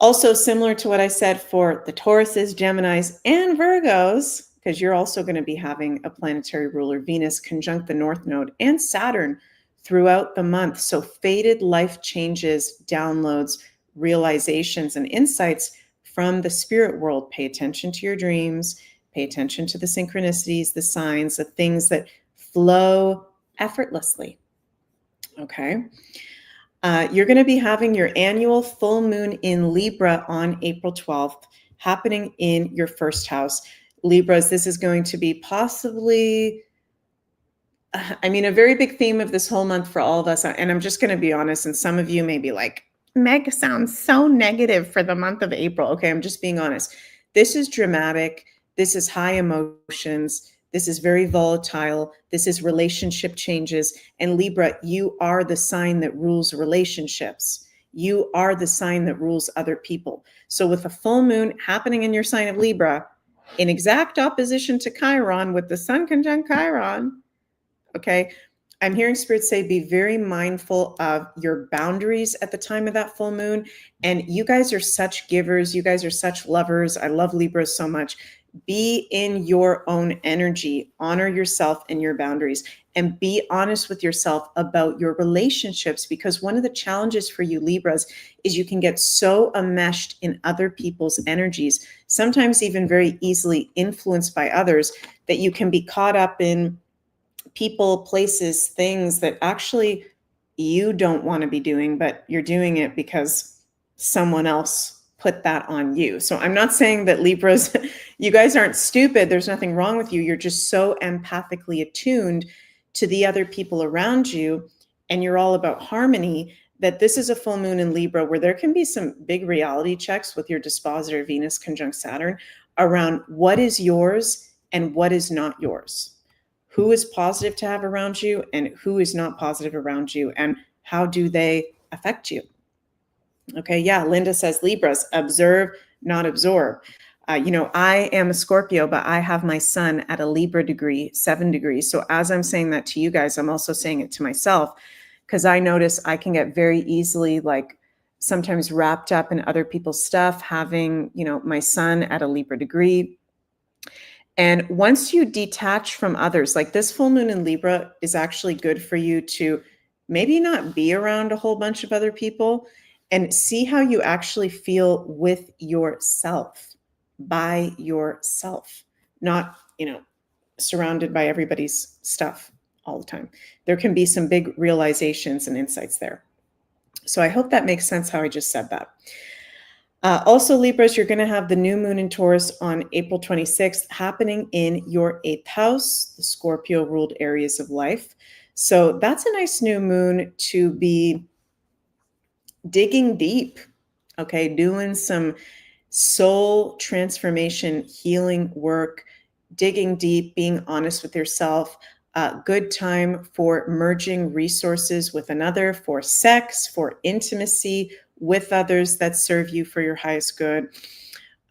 Also, similar to what I said for the Tauruses, Geminis, and Virgos, because you're also going to be having a planetary ruler, Venus conjunct the North Node and Saturn throughout the month. So fated life changes, downloads, realizations, and insights from the spirit world. Pay attention to your dreams, pay attention to the synchronicities, the signs, the things that flow effortlessly. Okay. You're going to be having your annual full moon in Libra on April 12th, happening in your first house. Libras, this is going to be possibly, a very big theme of this whole month for all of us. And I'm just going to be honest, and some of you may be like, Meg sounds so negative for the month of April. Okay, I'm just being honest. This is dramatic. This is high emotions. This is very volatile. This is relationship changes. And Libra, you are the sign that rules relationships. You are the sign that rules other people. So with a full moon happening in your sign of Libra, in exact opposition to Chiron, with the sun conjunct Chiron, okay, I'm hearing Spirit say be very mindful of your boundaries at the time of that full moon. And you guys are such givers. You guys are such lovers. I love Libras so much. Be in your own energy. Honor yourself and your boundaries. And be honest with yourself about your relationships, because one of the challenges for you Libras is you can get so enmeshed in other people's energies, sometimes even very easily influenced by others, that you can be caught up in people, places, things that actually you don't want to be doing, but you're doing it because someone else put that on you. So I'm not saying that Libras, you guys aren't stupid. There's nothing wrong with you. You're just so empathically attuned to the other people around you, and you're all about harmony, that this is a full moon in Libra where there can be some big reality checks with your dispositor Venus conjunct Saturn around what is yours and what is not yours. Who is positive to have around you and who is not positive around you, and how do they affect you? Okay, yeah, Linda says Libras, observe, not absorb. I am a Scorpio, but I have my sun at a Libra degree, 7 degrees. So as I'm saying that to you guys, I'm also saying it to myself, because I notice I can get very easily sometimes wrapped up in other people's stuff, having, my sun at a Libra degree. And once you detach from others, like this full moon in Libra is actually good for you to maybe not be around a whole bunch of other people and see how you actually feel with yourself, by yourself, not, surrounded by everybody's stuff all the time. There can be some big realizations and insights there. So I hope that makes sense how I just said that. Also, Libras, you're going to have the new moon in Taurus on April 26th happening in your 8th house, the Scorpio ruled areas of life. So that's a nice new moon to be digging deep, okay, doing some soul transformation, healing work, digging deep, being honest with yourself. Good time for merging resources with another, for sex, for intimacy with others that serve you for your highest good.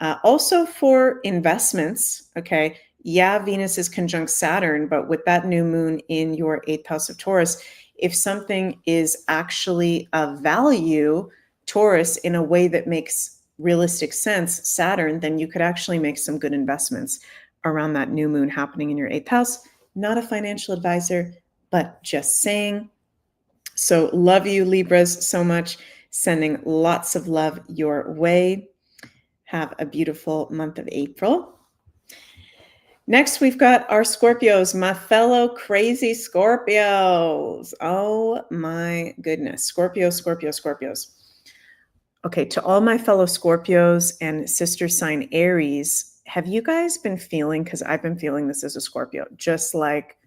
Also for investments, okay? Yeah, Venus is conjunct Saturn, but with that new moon in your 8th house of Taurus, if something is actually of value, Taurus, in a way that makes realistic sense, Saturn, then you could actually make some good investments around that new moon happening in your 8th house. Not a financial advisor, but just saying. So love you, Libras, so much. Sending lots of love your way. Have a beautiful month of April. Next, we've got our Scorpios, my fellow crazy Scorpios. Oh my goodness. Scorpios. Okay, to all my fellow Scorpios and sister sign Aries, have you guys been feeling, because I've been feeling this as a Scorpio, just like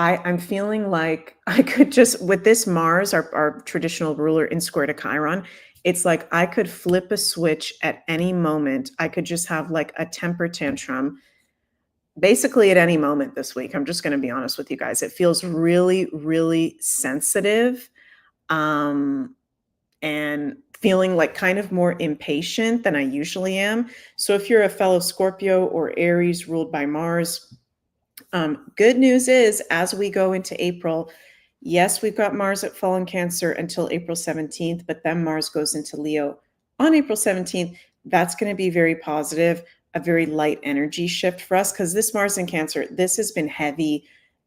I'm feeling like I could just, with this Mars, our traditional ruler in square to Chiron, it's like I could flip a switch at any moment. I could just have like a temper tantrum, basically at any moment this week. I'm just going to be honest with you guys. It feels really, really sensitive, and feeling like kind of more impatient than I usually am. So if you're a fellow Scorpio or Aries ruled by Mars, Good news is, as we go into April, yes, we've got Mars at full in Cancer until April 17th, but then Mars goes into Leo on April 17th. That's going to be very positive, a very light energy shift for us, because this Mars in Cancer, this has been heavy.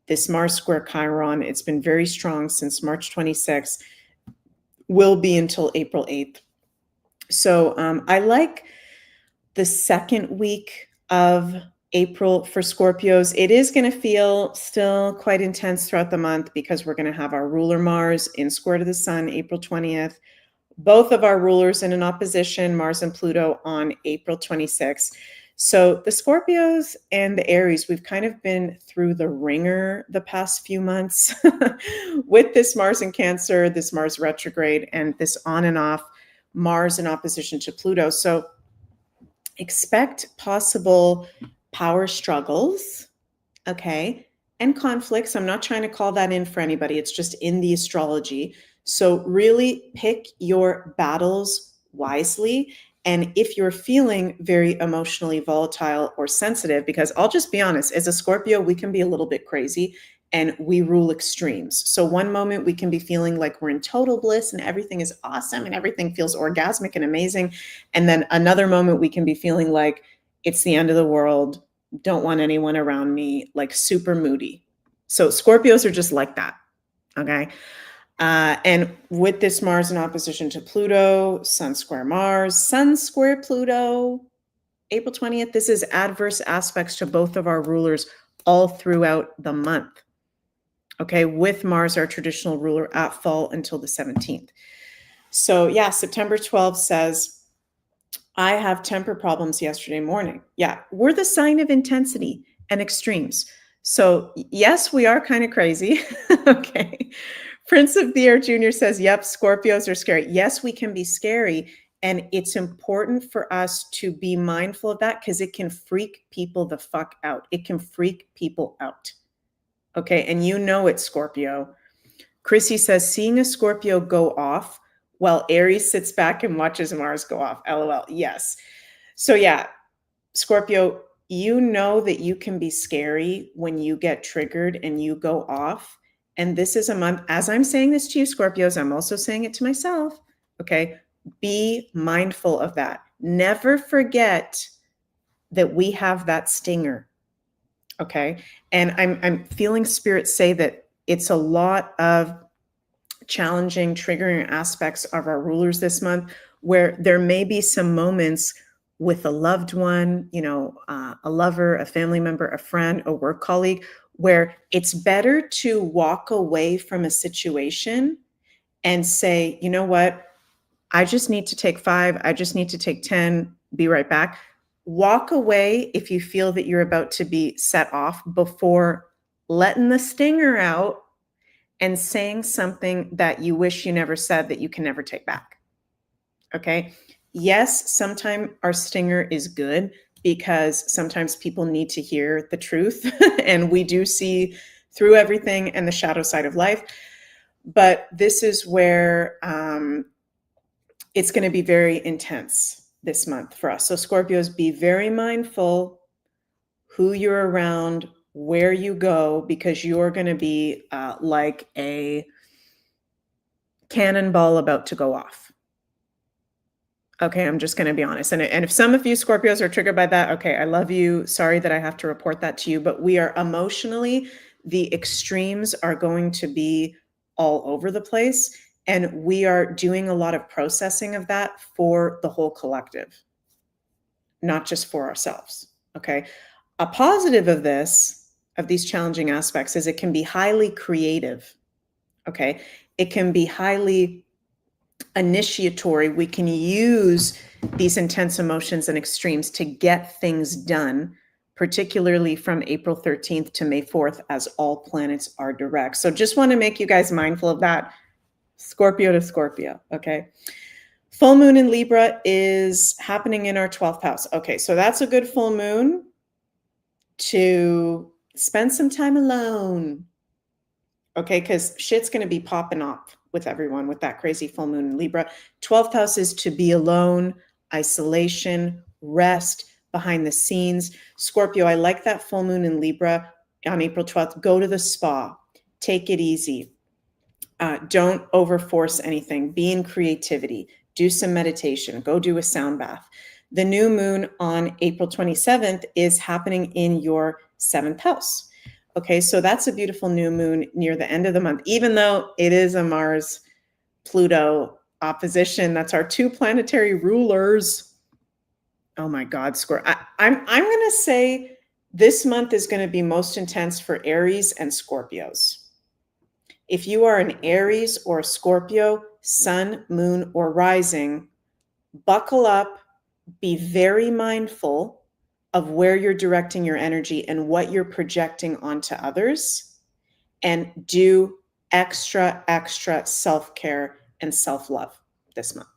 This Mars square Chiron, it's been very strong since March 26th, will be until April 8th. So I like the second week of April for Scorpios. It is going to feel still quite intense throughout the month because we're going to have our ruler Mars in square to the Sun April 20th. Both of our rulers in an opposition, Mars and Pluto, on April 26th. So the Scorpios and the Aries, we've kind of been through the ringer the past few months with this Mars in Cancer, this Mars retrograde, and this on and off Mars in opposition to Pluto. So expect possible power struggles, okay, and conflicts. I'm not trying to call that in for anybody. It's just in the astrology. So really pick your battles wisely. And if you're feeling very emotionally volatile or sensitive, because I'll just be honest, as a Scorpio, we can be a little bit crazy and we rule extremes. So one moment we can be feeling like we're in total bliss and everything is awesome and everything feels orgasmic and amazing. And then another moment we can be feeling like it's the end of the world, don't want anyone around me, like super moody. So Scorpios are just like that, okay? And with this Mars in opposition to Pluto, Sun square Mars, Sun square Pluto, April 20th, this is adverse aspects to both of our rulers all throughout the month. Okay, with Mars, our traditional ruler, at fall until the 17th. So yeah, September 12th says, I have temper problems yesterday morning. Yeah, we're the sign of intensity and extremes. So yes, we are kind of crazy. Okay. Prince of the Air Jr. says, yep, Scorpios are scary. Yes, we can be scary. And it's important for us to be mindful of that because it can freak people the fuck out. It can freak people out. Okay. And you know it's Scorpio. Chrissy says, seeing a Scorpio go off while Aries sits back and watches Mars go off. LOL. Yes. So yeah, Scorpio, you know that you can be scary when you get triggered and you go off. And this is a month, as I'm saying this to you, Scorpios, I'm also saying it to myself. Okay. Be mindful of that. Never forget that we have that stinger. Okay. And I'm feeling spirit say that it's a lot of challenging, triggering aspects of our rulers this month, where there may be some moments with a loved one, you know, a lover, a family member, a friend, a work colleague, where it's better to walk away from a situation and say, you know what, I just need to take 5, I just need to take 10, be right back. Walk away if you feel that you're about to be set off before letting the stinger out and saying something that you wish you never said that you can never take back. Okay. Yes, sometimes our stinger is good because sometimes people need to hear the truth and we do see through everything and the shadow side of life. But this is where it's going to be very intense this month for us. So Scorpios, be very mindful who you're around, where you go, because you're going to be like a cannonball about to go off. Okay, I'm just going to be honest. And if some of you Scorpios are triggered by that, okay, I love you. Sorry that I have to report that to you, but we are emotionally, the extremes are going to be all over the place. And we are doing a lot of processing of that for the whole collective, not just for ourselves. Okay. A positive of this, of these challenging aspects, is it can be highly creative. Okay. It can be highly initiatory. We can use these intense emotions and extremes to get things done, particularly from April 13th to May 4th, as all planets are direct. So just want to make you guys mindful of that. Scorpio to Scorpio. Okay. Full moon in Libra is happening in our 12th house. Okay. So that's a good full moon to spend some time alone. Okay. Because shit's going to be popping off with everyone with that crazy full moon in Libra. 12th house is to be alone, isolation, rest, behind the scenes. Scorpio, I like that full moon in Libra on April 12th, go to the spa, take it easy. Don't overforce anything. Be in creativity. Do some meditation. Go do a sound bath. The new moon on April 27th is happening in your 7th house. Okay, so that's a beautiful new moon near the end of the month, even though it is a Mars-Pluto opposition. That's our two planetary rulers. Oh my God, I'm going to say this month is going to be most intense for Aries and Scorpios. If you are an Aries or a Scorpio, sun, moon, or rising, buckle up, be very mindful of where you're directing your energy and what you're projecting onto others, and do extra self-care and self-love this month,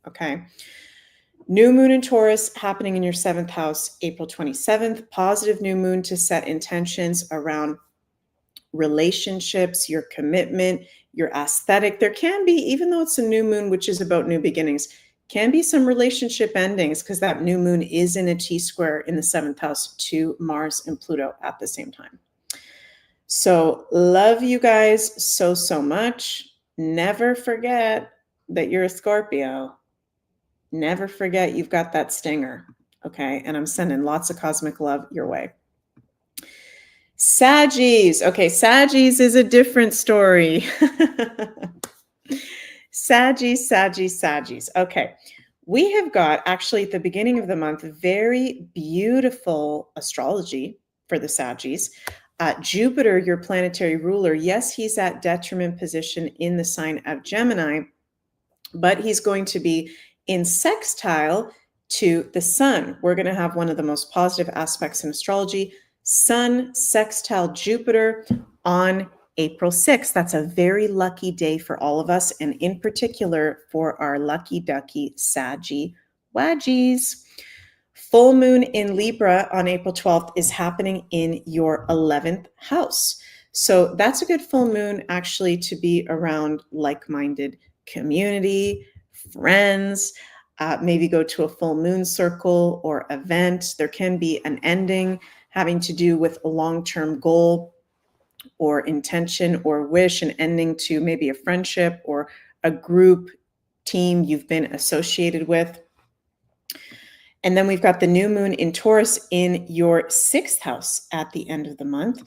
okay? New moon in Taurus happening in your 7th house, April 27th. Positive new moon to set intentions around relationships, your commitment, your aesthetic. There can be, even though it's a new moon, which is about new beginnings, can be some relationship endings because that new moon is in a T-square in the 7th house to Mars and Pluto at the same time. So love you guys so much. Never forget that you're a Scorpio. Never forget you've got that stinger, okay? And I'm sending lots of cosmic love your way. Saggies. Okay, Saggies is a different story. Saggies. Okay, we have got actually at the beginning of the month very beautiful astrology for the Saggies. Jupiter, your planetary ruler, yes, he's at detriment position in the sign of Gemini, but he's going to be in sextile to the sun. We're going to have one of the most positive aspects in astrology, Sun sextile Jupiter on April 6th. That's a very lucky day for all of us, and in particular for our lucky ducky Saggy Waggies. Full moon in Libra on April 12th is happening in your 11th house. So that's a good full moon actually to be around like-minded community, friends, maybe go to a full moon circle or event. There can be an ending having to do with a long-term goal or intention or wish, and ending to maybe a friendship or a group team you've been associated with. And then we've got the new moon in Taurus in your 6th house at the end of the month.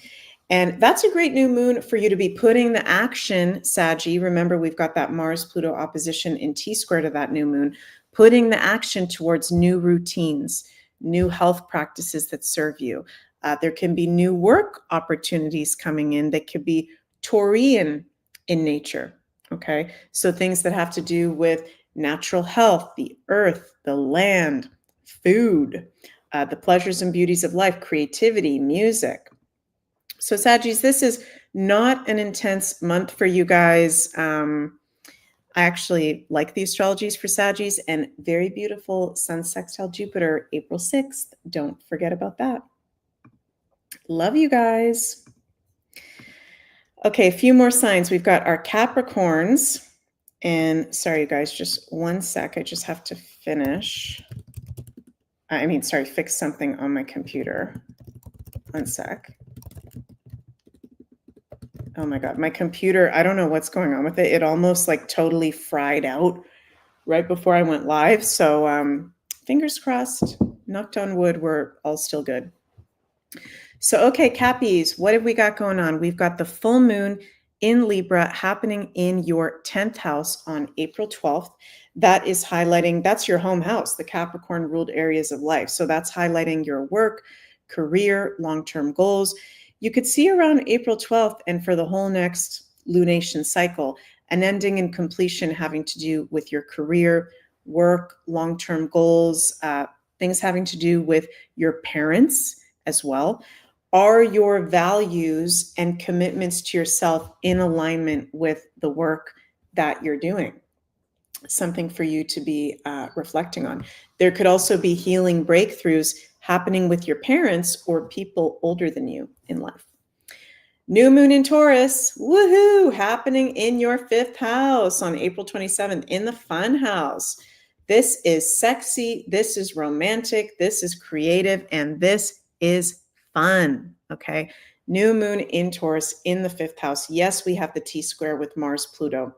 And that's a great new moon for you to be putting the action, Saggy. Remember, we've got that Mars-Pluto opposition in T-square to that new moon, putting the action towards new routines, new health practices that serve you. There can be new work opportunities coming in that could be Taurian in nature, okay? So things that have to do with natural health, the earth, the land, food, the pleasures and beauties of life, creativity, music. So Saggies, this is not an intense month for you guys. I actually like the astrologies for Saggies, and very beautiful Sun sextile Jupiter, April 6th. Don't forget about that. Love you guys. Okay, a few more signs. We've got our Capricorns. And sorry, you guys, just one sec. I just have to fix something on my computer. One sec. Oh my God, my computer, I don't know what's going on with it. It almost like totally fried out right before I went live. So fingers crossed, knocked on wood, we're all still good. So, okay, Cappies, what have we got going on? We've got the full moon in Libra happening in your 10th house on April 12th. That is highlighting, that's your home house, the Capricorn ruled areas of life. So that's highlighting your work, career, long-term goals. You could see around April 12th and for the whole next lunation cycle, an ending and completion having to do with your career, work, long-term goals, things having to do with your parents as well. Are your values and commitments to yourself in alignment with the work that you're doing? Something for you to be reflecting on. There could also be healing breakthroughs happening with your parents or people older than you in life. New moon in Taurus, woohoo, happening in your 5th house on April 27th in the fun house. This is sexy, this is romantic, this is creative, and this is fun, okay? New moon in Taurus in the 5th house. Yes, we have the T-square with Mars, Pluto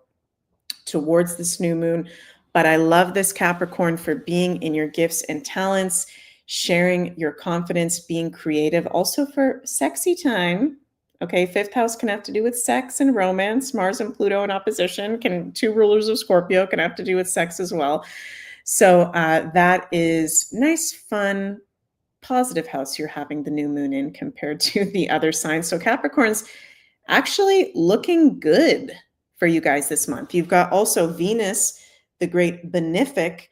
towards this new moon, but I love this Capricorn for being in your gifts and talents, sharing your confidence, being creative, also for sexy time. Okay, 5th house can have to do with sex and romance. Mars and Pluto in opposition can, two rulers of Scorpio, can have to do with sex as well. So that is nice, fun, positive house you're having the new moon in compared to the other signs. So Capricorn's actually looking good for you guys this month. You've got also Venus, the great benefic,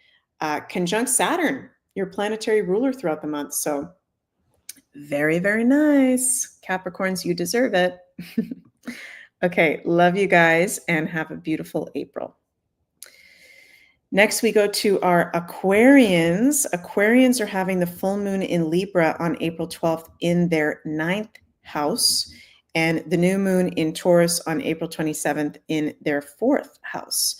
conjunct Saturn, your planetary ruler throughout the month. So very, very nice. Capricorns, you deserve it. Okay, love you guys and have a beautiful April. Next, we go to our Aquarians. Aquarians are having the full moon in Libra on April 12th in their 9th house, and the new moon in Taurus on April 27th in their 4th house.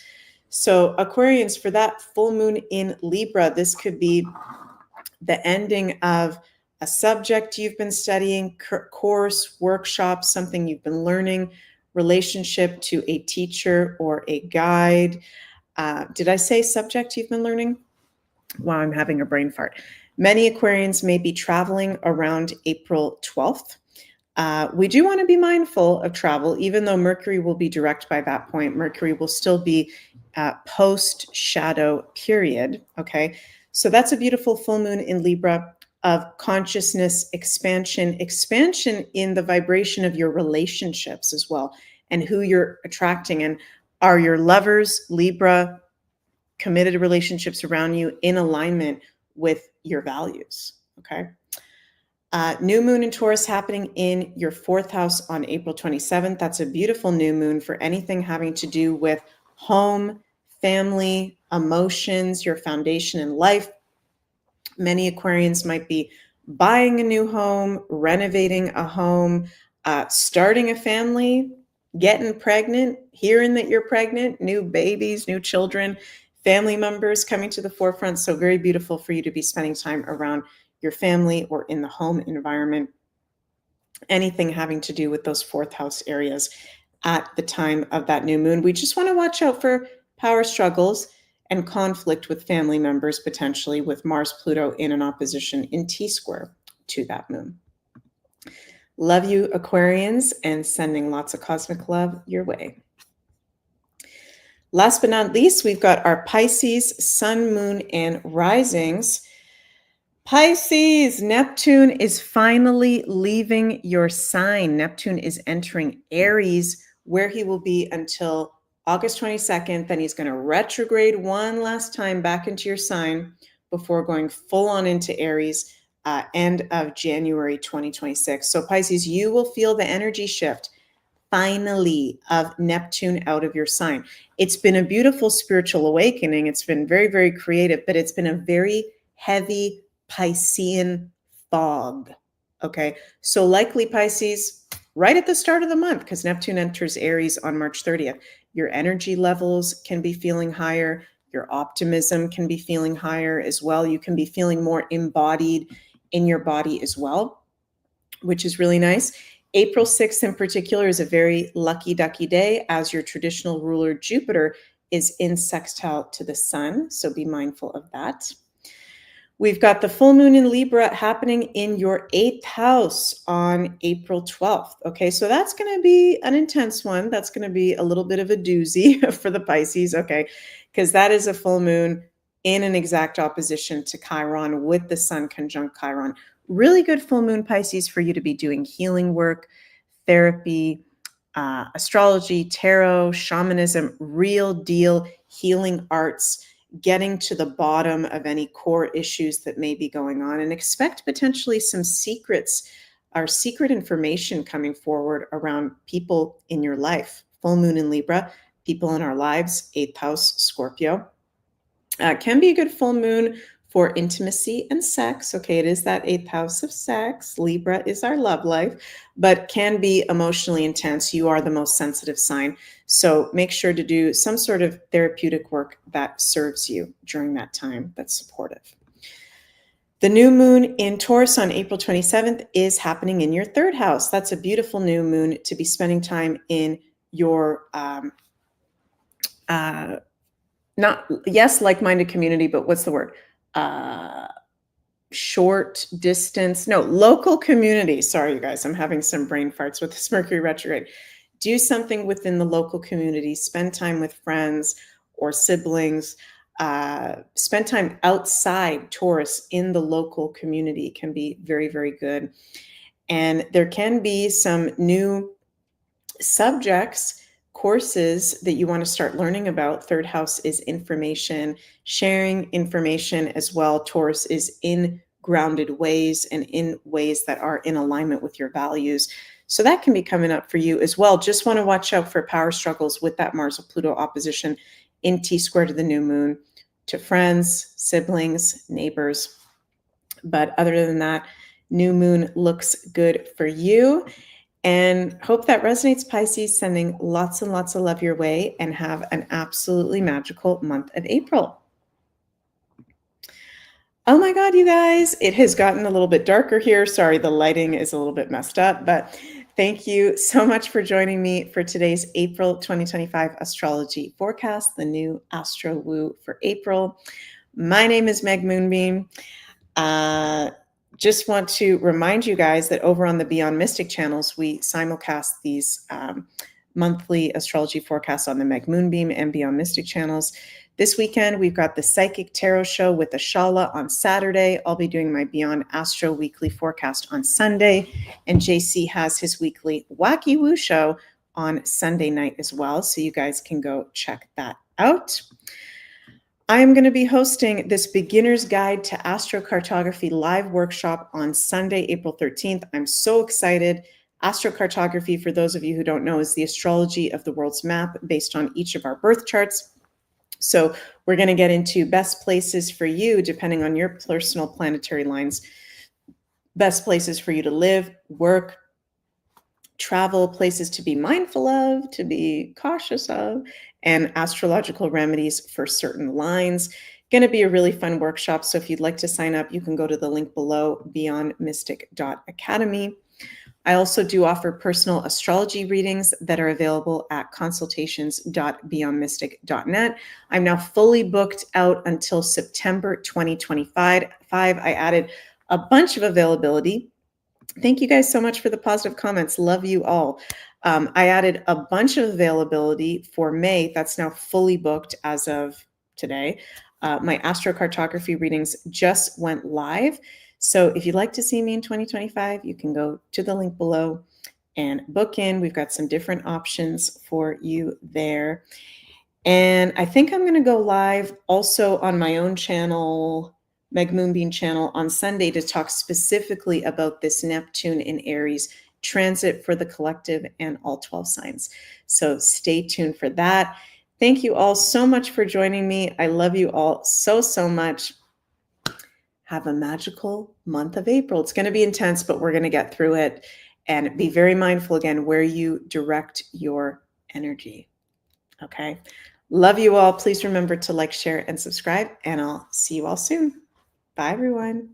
So Aquarians, for that full moon in Libra, this could be the ending of a subject you've been studying, course, workshop, something you've been learning, relationship to a teacher or a guide. Did I say subject you've been learning? Wow, I'm having a brain fart. Many Aquarians may be traveling around April 12th. We do want to be mindful of travel, even though Mercury will be direct by that point. Mercury will still be post-shadow period, okay? So that's a beautiful full moon in Libra of consciousness expansion in the vibration of your relationships as well, and who you're attracting. And are your lovers, Libra, committed relationships around you in alignment with your values, okay? New moon in Taurus happening in your 4th house on April 27th. That's a beautiful new moon for anything having to do with home, family, emotions, your foundation in life. Many Aquarians might be buying a new home, renovating a home, starting a family, getting pregnant, hearing that you're pregnant, new babies, new children, family members coming to the forefront. So very beautiful for you to be spending time around your family or in the home environment, anything having to do with those 4th house areas at the time of that new moon. We just want to watch out for power struggles and conflict with family members, potentially with Mars, Pluto in an opposition in T-square to that moon. Love you, Aquarians, and sending lots of cosmic love your way. Last but not least, we've got our Pisces, Sun, Moon, and Risings. Pisces, Neptune is finally leaving your sign. Neptune is entering Aries, where he will be until August 22nd. Then he's going to retrograde one last time back into your sign before going full on into Aries, end of January 2026. So Pisces, you will feel the energy shift finally of Neptune out of your sign. It's been a beautiful spiritual awakening. It's been very, very creative, but it's been a very heavy Piscean fog. Okay, so likely Pisces right at the start of the month, because Neptune enters Aries on March 30th. Your energy levels can be feeling higher. Your optimism can be feeling higher as well. You can be feeling more embodied in your body as well, which is really nice. April 6th in particular is a very lucky ducky day, as your traditional ruler Jupiter is in sextile to the sun. So be mindful of that. We've got the full moon in Libra happening in your 8th house on April 12th. Okay, so that's going to be an intense one. That's going to be a little bit of a doozy for the Pisces, okay, because that is a full moon in an exact opposition to Chiron with the sun conjunct Chiron. Really good full moon, Pisces, for you to be doing healing work, therapy, astrology, tarot, shamanism, real deal healing arts, getting to the bottom of any core issues that may be going on, and expect potentially some secrets or secret information coming forward around people in your life. Full moon in Libra, people in our lives, 8th house, Scorpio. Can be a good full moon for intimacy and sex. Okay, it is that 8th house of sex. Libra is our love life, but can be emotionally intense. You are the most sensitive sign. So make sure to do some sort of therapeutic work that serves you during that time, that's supportive. The new moon in Taurus on April 27th is happening in your third house. That's a beautiful new moon to be spending time in your, like-minded community, but what's the word? Local community. Sorry, you guys, I'm having some brain farts with this Mercury retrograde. Do something within the local community. Spend time with friends or siblings. Spend time outside Taurus in the local community can be very, very good. And there can be some new subjects, courses that you want to start learning about. Third house is information, sharing information as well. Taurus is in grounded ways and in ways that are in alignment with your values. So that can be coming up for you as well. Just want to watch out for power struggles with that Mars-Pluto opposition in T-square to the new moon, to friends, siblings, neighbors. But other than that, new moon looks good for you. And hope that resonates, Pisces. Sending lots and lots of love your way, and have an absolutely magical month of April. Oh my God, you guys, it has gotten a little bit darker here. Sorry, the lighting is a little bit messed up, but thank you so much for joining me for today's April 2025 astrology forecast, the new Astro Woo for April. My name is Meg Moonbeam. Just want to remind you guys that over on the Beyond Mystic channels, we simulcast these monthly astrology forecasts on the Meg Moonbeam and Beyond Mystic channels. This weekend, we've got the Psychic Tarot Show with Ashala on Saturday. I'll be doing my Beyond Astro weekly forecast on Sunday. And JC has his weekly Wacky Woo show on Sunday night as well. So you guys can go check that out. I am going to be hosting this Beginner's Guide to Astrocartography live workshop on Sunday, April 13th. I'm so excited. Astrocartography, for those of you who don't know, is the astrology of the world's map based on each of our birth charts. So we're going to get into best places for you, depending on your personal planetary lines, best places for you to live, work, travel, places to be mindful of, to be cautious of, and astrological remedies for certain lines. Going to be a really fun workshop. So if you'd like to sign up, you can go to the link below, beyondmystic.academy. I also do offer personal astrology readings that are available at consultations.beyondmystic.net. I'm now fully booked out until September 2025. I added a bunch of availability. Thank you guys so much for the positive comments. Love you all. I added a bunch of availability for May. That's now fully booked as of today. My astrocartography readings just went live. So if you'd like to see me in 2025, you can go to the link below and book in. We've got some different options for you there. And I think I'm going to go live also on my own channel, Meg Moonbeam channel, on Sunday to talk specifically about this Neptune in Aries transit for the collective and all 12 signs. So stay tuned for that. Thank you all so much for joining me. I love you all so, so much. Have a magical month of April. It's going to be intense, but we're going to get through it. And be very mindful, again, where you direct your energy. Okay. Love you all. Please remember to like, share, and subscribe, and I'll see you all soon. Bye, everyone.